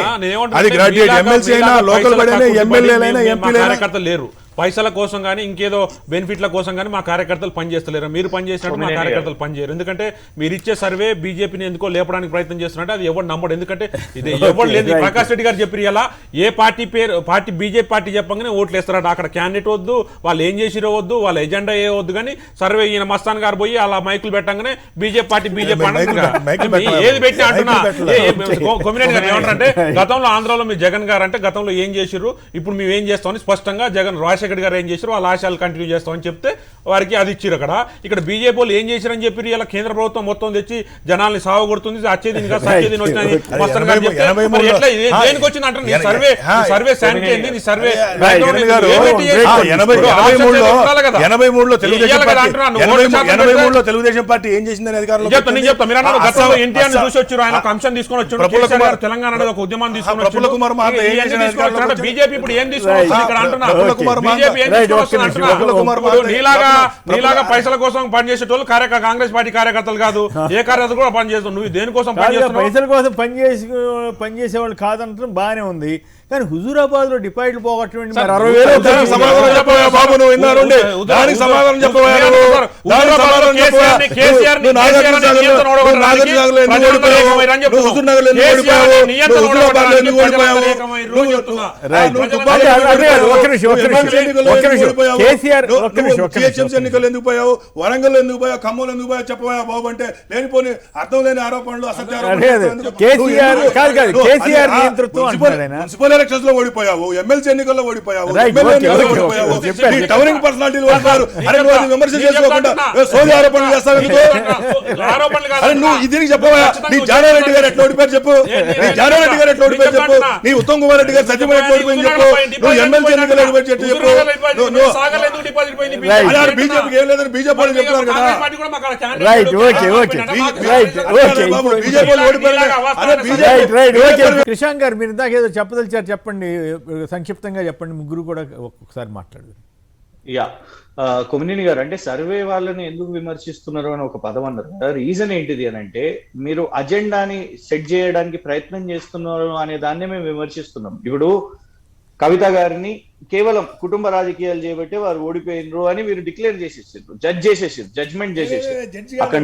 అది గ్రాడ్యుయేట్ ఎమ్మెల్సీ అయినా, లోకల్ బడి అయినా, ఎమ్మెల్యేలైనా, ఎంపీలైనా లేరు. పైసల కోసం కానీ ఇంకేదో బెనిఫిట్ల కోసం కానీ మా కార్యకర్తలు పనిచేస్తలేరు. మీరు పనిచేసినట్టు మా కార్యకర్తలు పనిచేయరు. ఎందుకంటే మీరు ఇచ్చే సర్వే బీజేపీని ఎందుకో లేపడానికి ప్రయత్నం చేస్తున్నట్టు అది ఎవరు నమ్మడు. ఎందుకంటే ఇది ఎవరు లేదు. ప్రకాష్ రెడ్డి గారు చెప్పి ఇలా ఏ పార్టీ పేరు బీజేపీ పార్టీ చెప్పగానే ఓట్లు వేస్తారట. అక్కడ క్యాండిడేట్ వద్దు, వాళ్ళు ఏం చేసిరో వద్దు, వాళ్ళ ఎజెండా ఏ వద్దు, కానీ సర్వే ఈయన మస్తాన్ గారు పోయి అలా మైకులు పెట్టగానే బీజేపీ పార్టీ ఏది పెట్టినా అంటున్నా. కొమ్మినేని గారు ఏమంటారంటే గతంలో ఆంధ్రాలో మీ జగన్ గారు అంటే గతంలో ఏం చేసిర్రు, ఇప్పుడు మేము ఏం చేస్తామని స్పష్టంగా జగన్ రాజశేఖర్ గారు ఏం చేశారు, వాళ్ళ ఆశయాలు కంటిన్యూ చేస్తామని చెప్తే వారికి అది ఇచ్చారు. ఇక్కడ బీజేపీ వాళ్ళు ఏం చేశారని చెప్పి ఇలా కేంద్ర ప్రభుత్వం మొత్తం తెచ్చి జనాల్ని సాగుకొడుతుంది. వచ్చేది సచ్చేది వచ్చింది మస్తన్ గారు చెప్తే దేనికి వచ్చింది అంటే నీ సర్వే శాంతి ఏంది, నీ సర్వే 83లో తెలుగుదేశం పార్టీ ఏం చేసిందని అధికారంలో ఎన్టీఆర్ చూసి వచ్చారు. ఆయన ఒక అంశం తీసుకొని వచ్చారు. తెలంగాణ ఒక ఉద్యమాన్ని తీసుకొని వచ్చారు. బీజేపీ ఇప్పుడు ఏం తీసుకొని ఇక్కడ అంటున్నా నీలాగా పైసల కోసం పనిచేసేటోళ్ళు కాంగ్రెస్ పార్టీ కార్యకర్తలు కాదు, ఏ కార్యకర్తలు కూడా పనిచేస్తావు. నువ్వు దేనికోసం పైసల కోసం పనిచేసే వాళ్ళు కాదంటాం బాగానే ఉంది. కానీ హుజూరాబాద్ లో డిపాజిట్లు పోగొట్టండి. ఎన్నికలు ఎందుకు పోయావు, వరంగల్ ఎందుకు పోయావు, ఖమ్మంలో ఎందుకు పోయావు చెప్పబోయా బాబు అంటే లేనిపోని అర్థం లేని ఆరోపణలు, అసత్య మున్సిపల్ ఎలక్షన్స్ లో ఓడిపోయావు, ఎమ్మెల్సీ ఎన్నికల్లో ఓడిపోయావు, టౌరింగ్ పర్సనాలిటీలు ఓడిపోయారు. అరే నువ్వు అది విమర్శ చేసుకోకుండా సోది ఆరోపణలు చేస్తావు. నువ్వు ఇది చెప్పవా? నీ జానారెడ్డి గారు ఎట్లా ఓడిపోయారు చెప్పు, నీ జానారెడ్డి గారు ఎట్లా ఓడిపోయారు చెప్పు, నీ ఉత్తమ్ కుమార్ రెడ్డి గారు సత్యమని ఎట్లా ఓడిపోయింది చెప్పు, నువ్వు ఎమ్మెల్సీ ఎన్నికలు ఓడిపోయి చెప్పు. బీజేపీకి ఏం లేదని బీజేపీ వాళ్ళు చెప్తున్నారు కదా. కృషాంక్ గారు మీరు ఇందాక ఏదో చెప్పదలిచారు, చెప్పండి, సంక్షిప్తంగా చెప్పండి. ముగ్గురు కూడా ఒక్కసారి మాట్లాడదు. యా కొమ్మినేని గారు అంటే సర్వే వాళ్ళని ఎందుకు విమర్శిస్తున్నారు అని ఒక పదం అన్నారు కదా. రీజన్ ఏంటిది అని అంటే మీరు అజెండాని సెట్ చేయడానికి ప్రయత్నం చేస్తున్నారు అనే దాన్ని మేము విమర్శిస్తున్నాం. ఇప్పుడు కవిత గారిని కేవలం కుటుంబ రాజకీయాలు చేయబట్టే వారు ఓడిపోయినరు అని మీరు డిక్లేర్ చేసేసారు, జడ్జ్మెంట్ చేసేసారు. అక్కడ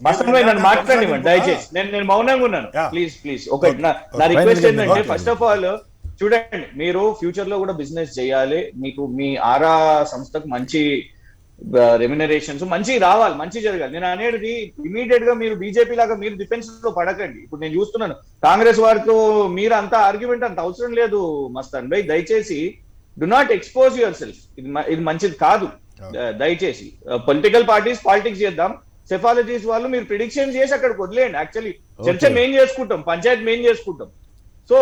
మస్తన్ భాయ్ నన్ను మాట్లాడివ్వండి దయచేసి. నేను మౌనంగా ఉన్నాను. ప్లీజ్ ఒకటి నా రిక్వెస్ట్ ఏంటంటే ఫస్ట్ ఆఫ్ ఆల్ చూడండి, మీరు ఫ్యూచర్ లో కూడా బిజినెస్ చేయాలి, మీకు మీ ఆరా సంస్థకు మంచి రెమ్యునరేషన్స్ మంచి రావాలి, మంచి జరగాలి. నేను అనేది ఇమీడియట్ గా మీరు బీజేపీ లాగా మీరు డిఫెన్స్ లో పడకండి. ఇప్పుడు నేను చూస్తున్నాను కాంగ్రెస్ వారితో మీరు అంత ఆర్గ్యుమెంట్ అంత అవసరం లేదు మస్తాన్ భాయ్. దయచేసి do not expose your self. ఇది మంచిది కాదు. దయచేసి పొలిటికల్ పార్టీస్ పాలిటిక్స్ చేద్దాం, సెఫాలజీస్ వాళ్ళు మీరు ప్రిడిక్షన్ చేసి అక్కడికి వదిలేయండి. యాక్చువల్లీ చర్చ మేం చేసుకుంటాం, పంచాయతీ మేం చేసుకుంటాం. సో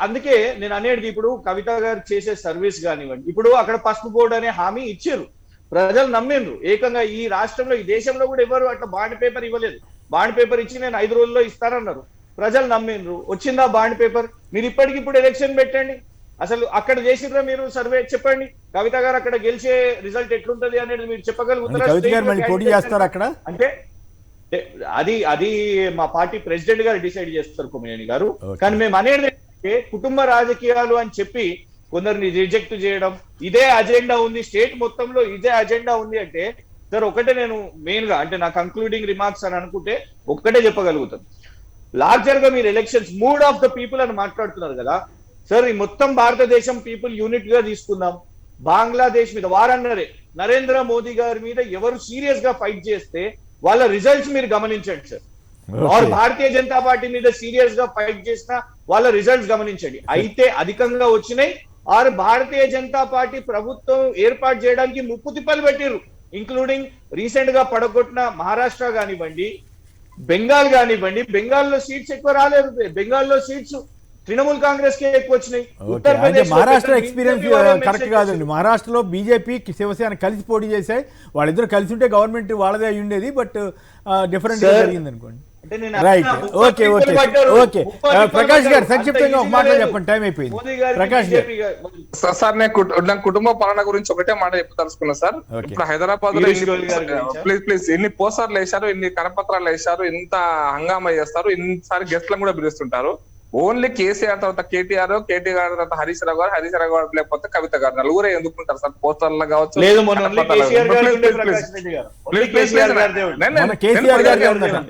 అందుకే నేను అనేది ఇప్పుడు కవిత గారు చేసే సర్వీస్ కానివ్వండి, ఇప్పుడు అక్కడ పసుపు బోర్డు అనే హామీ ఇచ్చారు, ప్రజలు నమ్మిండ్రు. ఏకంగా ఈ రాష్ట్రంలో ఈ దేశంలో కూడా ఎవరు అట్లా బాండ్ పేపర్ ఇవ్వలేదు. బాండ్ పేపర్ ఇచ్చి నేను 5 రోజుల్లో ఇస్తానన్నారు, ప్రజలు నమ్మిండ్రు. వచ్చిందా బాండ్ పేపర్? మీరు ఇప్పటికిప్పుడు ఎలక్షన్ పెట్టండి. అసలు అక్కడ చేసిర్రా మీరు సర్వే చెప్పండి. కవిత గారు అక్కడ గెలిచే రిజల్ట్ ఎట్లుంటది అనేది మీరు చెప్పగలుగుతారా? అంటే అది మా పార్టీ ప్రెసిడెంట్ గారు డిసైడ్ చేస్తారు కొమ్మినేని గారు. కానీ మేము అనేది కుటుంబ రాజకీయాలు అని చెప్పి కొందరిని రిజెక్ట్ చేయడం, ఇదే అజెండా ఉంది స్టేట్ మొత్తంలో, ఇదే అజెండా ఉంది అంటే సార్ ఒకటే నేను మెయిన్ గా అంటే నా కంక్లూడింగ్ రిమార్క్స్ అని అనుకుంటే ఒక్కటే చెప్పగలుగుతాను. లార్జర్ గా మీరు elections mood of the people అని మాట్లాడుతున్నారు కదా సార్. ఈ మొత్తం భారతదేశం పీపుల్ యూనిట్ గా తీసుకుందాం. బంగ్లాదేశ్ మీద వారన్నరే నరేంద్ర మోదీ గారి మీద ఎవరు సీరియస్ గా ఫైట్ చేస్తే వాళ్ళ రిజల్ట్స్ మీరు గమనించండి సార్. ఆర్ భారతీయ జనతా పార్టీ మీద సీరియస్ గా ఫైట్ చేసిన వాళ్ళ రిజల్ట్స్ గమనించండి. అయితే అధికంగా వచ్చినాయి ఆర్ భారతీయ జనతా పార్టీ ప్రభుత్వం ఏర్పాటు చేయడానికి ముప్పు తిప్పలు పెట్టిర్రు. ఇంక్లూడింగ్ రీసెంట్ గా పడగొట్టిన మహారాష్ట్ర కానివ్వండి, బెంగాల్ కానివ్వండి. బెంగాల్లో సీట్స్ ఎక్కువ రాలేదు, బెంగాల్లో సీట్స్ తృణమూల్ కాంగ్రెస్ కే ఎక్కువ వచ్చినాయి. ఓకే, అంటే ఉత్తరప్రదేశ్ మహారాష్ట్ర ఎక్స్పీరియన్స్ కరెక్ట్ కాదండి. మహారాష్ట్రలో బీజేపీ శివసేన కలిసి పోటీ చేశాయి, వాళ్ళిద్దరు కలిసి ఉంటే గవర్నమెంట్ వాళ్ళదే అయి ఉండేది, బట్ డిఫరెంట్ జరిగింది అనుకోండి. Right, okay okay okay. Prakash గారు సంక్షిప్తంగా ఒక మాట చెప్పండి, టైం అయిపోయింది. ప్రకాష్ గారు. సార్ నేను కుటుంబ పాలన గురించి ఒకటే మాట చెప్పదలుచుకున్నా సార్. ఇప్పుడు హైదరాబాద్ లో ప్లీజ్ ఎన్ని పోస్టర్లు వేశారు, ఎన్ని కరపత్రాలు వేశారు, ఎంత హంగామా చేస్తారు, ఎన్నిసారి గెస్ట్లను కూడా పిలుస్తుంటారు. ఓన్లీ కేసీఆర్ తర్వాత కేటీఆర్, కేటీఆర్ తర్వాత హరీష్ రావు గారు లేకపోతే కవిత గారు, నలుగురే ఎందుకుంటారు సార్ పోస్టర్లు కావచ్చు.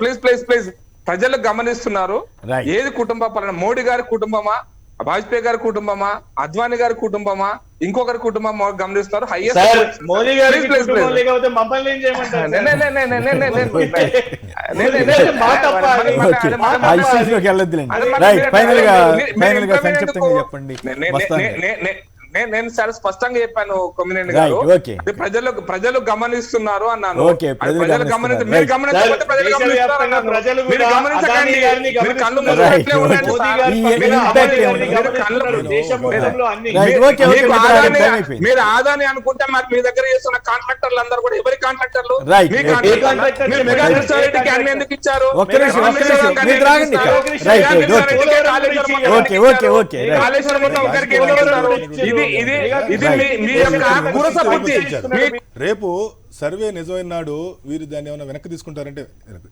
ప్లీజ్ ప్రజలు గమనిస్తున్నారు. ఏది కుటుంబ పాలన? మోడీ గారి కుటుంబమా, వాజ్పేయి గారి కుటుంబమా, అద్వానీ గారి కుటుంబమా, ఇంకొకరి కుటుంబం గమనిస్తున్నారు. మోదీ గారి మమ్మల్ని ఏం చేయమంటారు? నేను చాలా స్పష్టంగా చెప్పాను కొమ్మినేని గారు, ప్రజలు గమనిస్తున్నారు అన్నాను. ప్రజలు గమనించకపోతే ప్రజలు గమనిస్తారు. మీరు ఆదాని అనుకుంటే మరి మీ దగ్గర చేస్తున్న కాంట్రాక్టర్లు అందరూ కూడా ఎవరి కాంట్రాక్టర్లు? ఎందుకు ఇచ్చారు? రేపు సర్వే నిజమైన నాడు వీరు దాన్ని ఏమైనా వెనక్కి తీసుకుంటారంటే,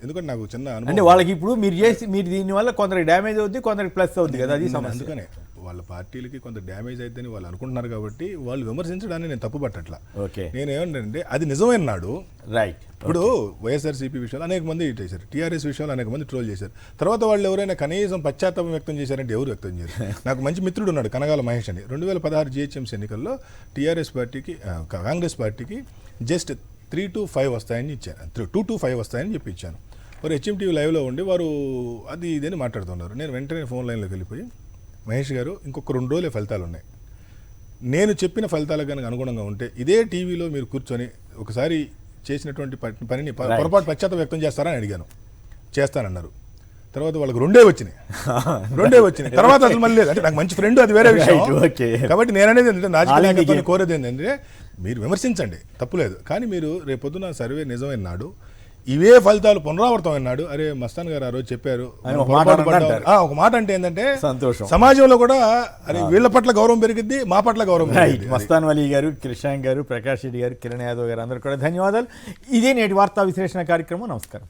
ఎందుకంటే నాకు చిన్న అనుభవం, అంటే వాళ్ళకి ఇప్పుడు మీరు దీనివల్ల కొందరికి డ్యామేజ్ అవుద్ది, కొందరికి ప్లస్ అవుద్ది కదా, అది సమస్య. అందుకనే వాళ్ళ పార్టీలకి కొంత డ్యామేజ్ అయిద్దని వాళ్ళు అనుకుంటున్నారు కాబట్టి వాళ్ళు విమర్శించడాన్ని నేను తప్పు పట్టట్లా. ఓకే, నేను ఏమంటే అది నిజమైన నాడు. రైట్. ఇప్పుడు వైఎస్ఆర్సీపీ విషయాలు అనేక మంది చేశారు, టీఆర్ఎస్ విషయాలు అనేక మంది ట్రోల్ చేశారు. తర్వాత వాళ్ళు ఎవరైనా కనీసం పశ్చాత్తాపం వ్యక్తం చేశారంటే ఎవరు వ్యక్తం చేశారు? నాకు మంచి మిత్రుడు ఉన్నాడు కనగాల మహేష్ అని. 2016 GHMC ఎన్నికల్లో టీఆర్ఎస్ పార్టీకి కాంగ్రెస్ పార్టీకి జస్ట్ 3 to 5 వస్తాయని ఇచ్చాను, 2 to 5 వస్తాయని చెప్పి ఇచ్చాను. వారు HMTV లైవ్లో ఉండి వారు అది ఇదని మాట్లాడుతున్నారు. నేను వెంటనే ఫోన్ లైన్లోకి వెళ్ళిపోయి, మహేష్ గారు ఇంకొక 2 రోజులే ఫలితాలు ఉన్నాయి, నేను చెప్పిన ఫలితాలకు కనుక అనుగుణంగా ఉంటే ఇదే టీవీలో మీరు కూర్చొని ఒకసారి చేసినటువంటి పనిని పొరపాటు పశ్చాత్తాపం వ్యక్తం చేస్తారని అడిగాను. చేస్తానన్నారు. తర్వాత వాళ్ళకి 2 వచ్చినాయి. తర్వాత అసలు మళ్ళీ లేదు. అంటే నాకు మంచి ఫ్రెండ్, అది వేరే విషయం. కాబట్టి నేను అనేది ఏంటంటే రాజకీయ కోరేది ఏంటంటే మీరు విమర్శించండి, తప్పులేదు. కానీ మీరు రేపొద్దున సర్వే నిజమైన నాడు, ఇవే ఫలితాలు పునరావృతమైన నాడు, అరే మస్తాన్ గారు ఆ రోజు చెప్పారు ఒక మాట అంటే ఏంటంటే సంతోషం, సమాజంలో కూడా అరే వీళ్ళ పట్ల గౌరవం పెరిగిద్ది, మా పట్ల గౌరవం పెరిగిద్ది. మస్తాన్ వలీ గారు, కృష్ణాంగ్ గారు, ప్రకాష్ రెడ్డి గారు, కిరణ్ యాదవ్ గారు అందరూ కూడా ధన్యవాదాలు. ఇదే నేటి వార్తా విశ్లేషణ కార్యక్రమం. నమస్కారం.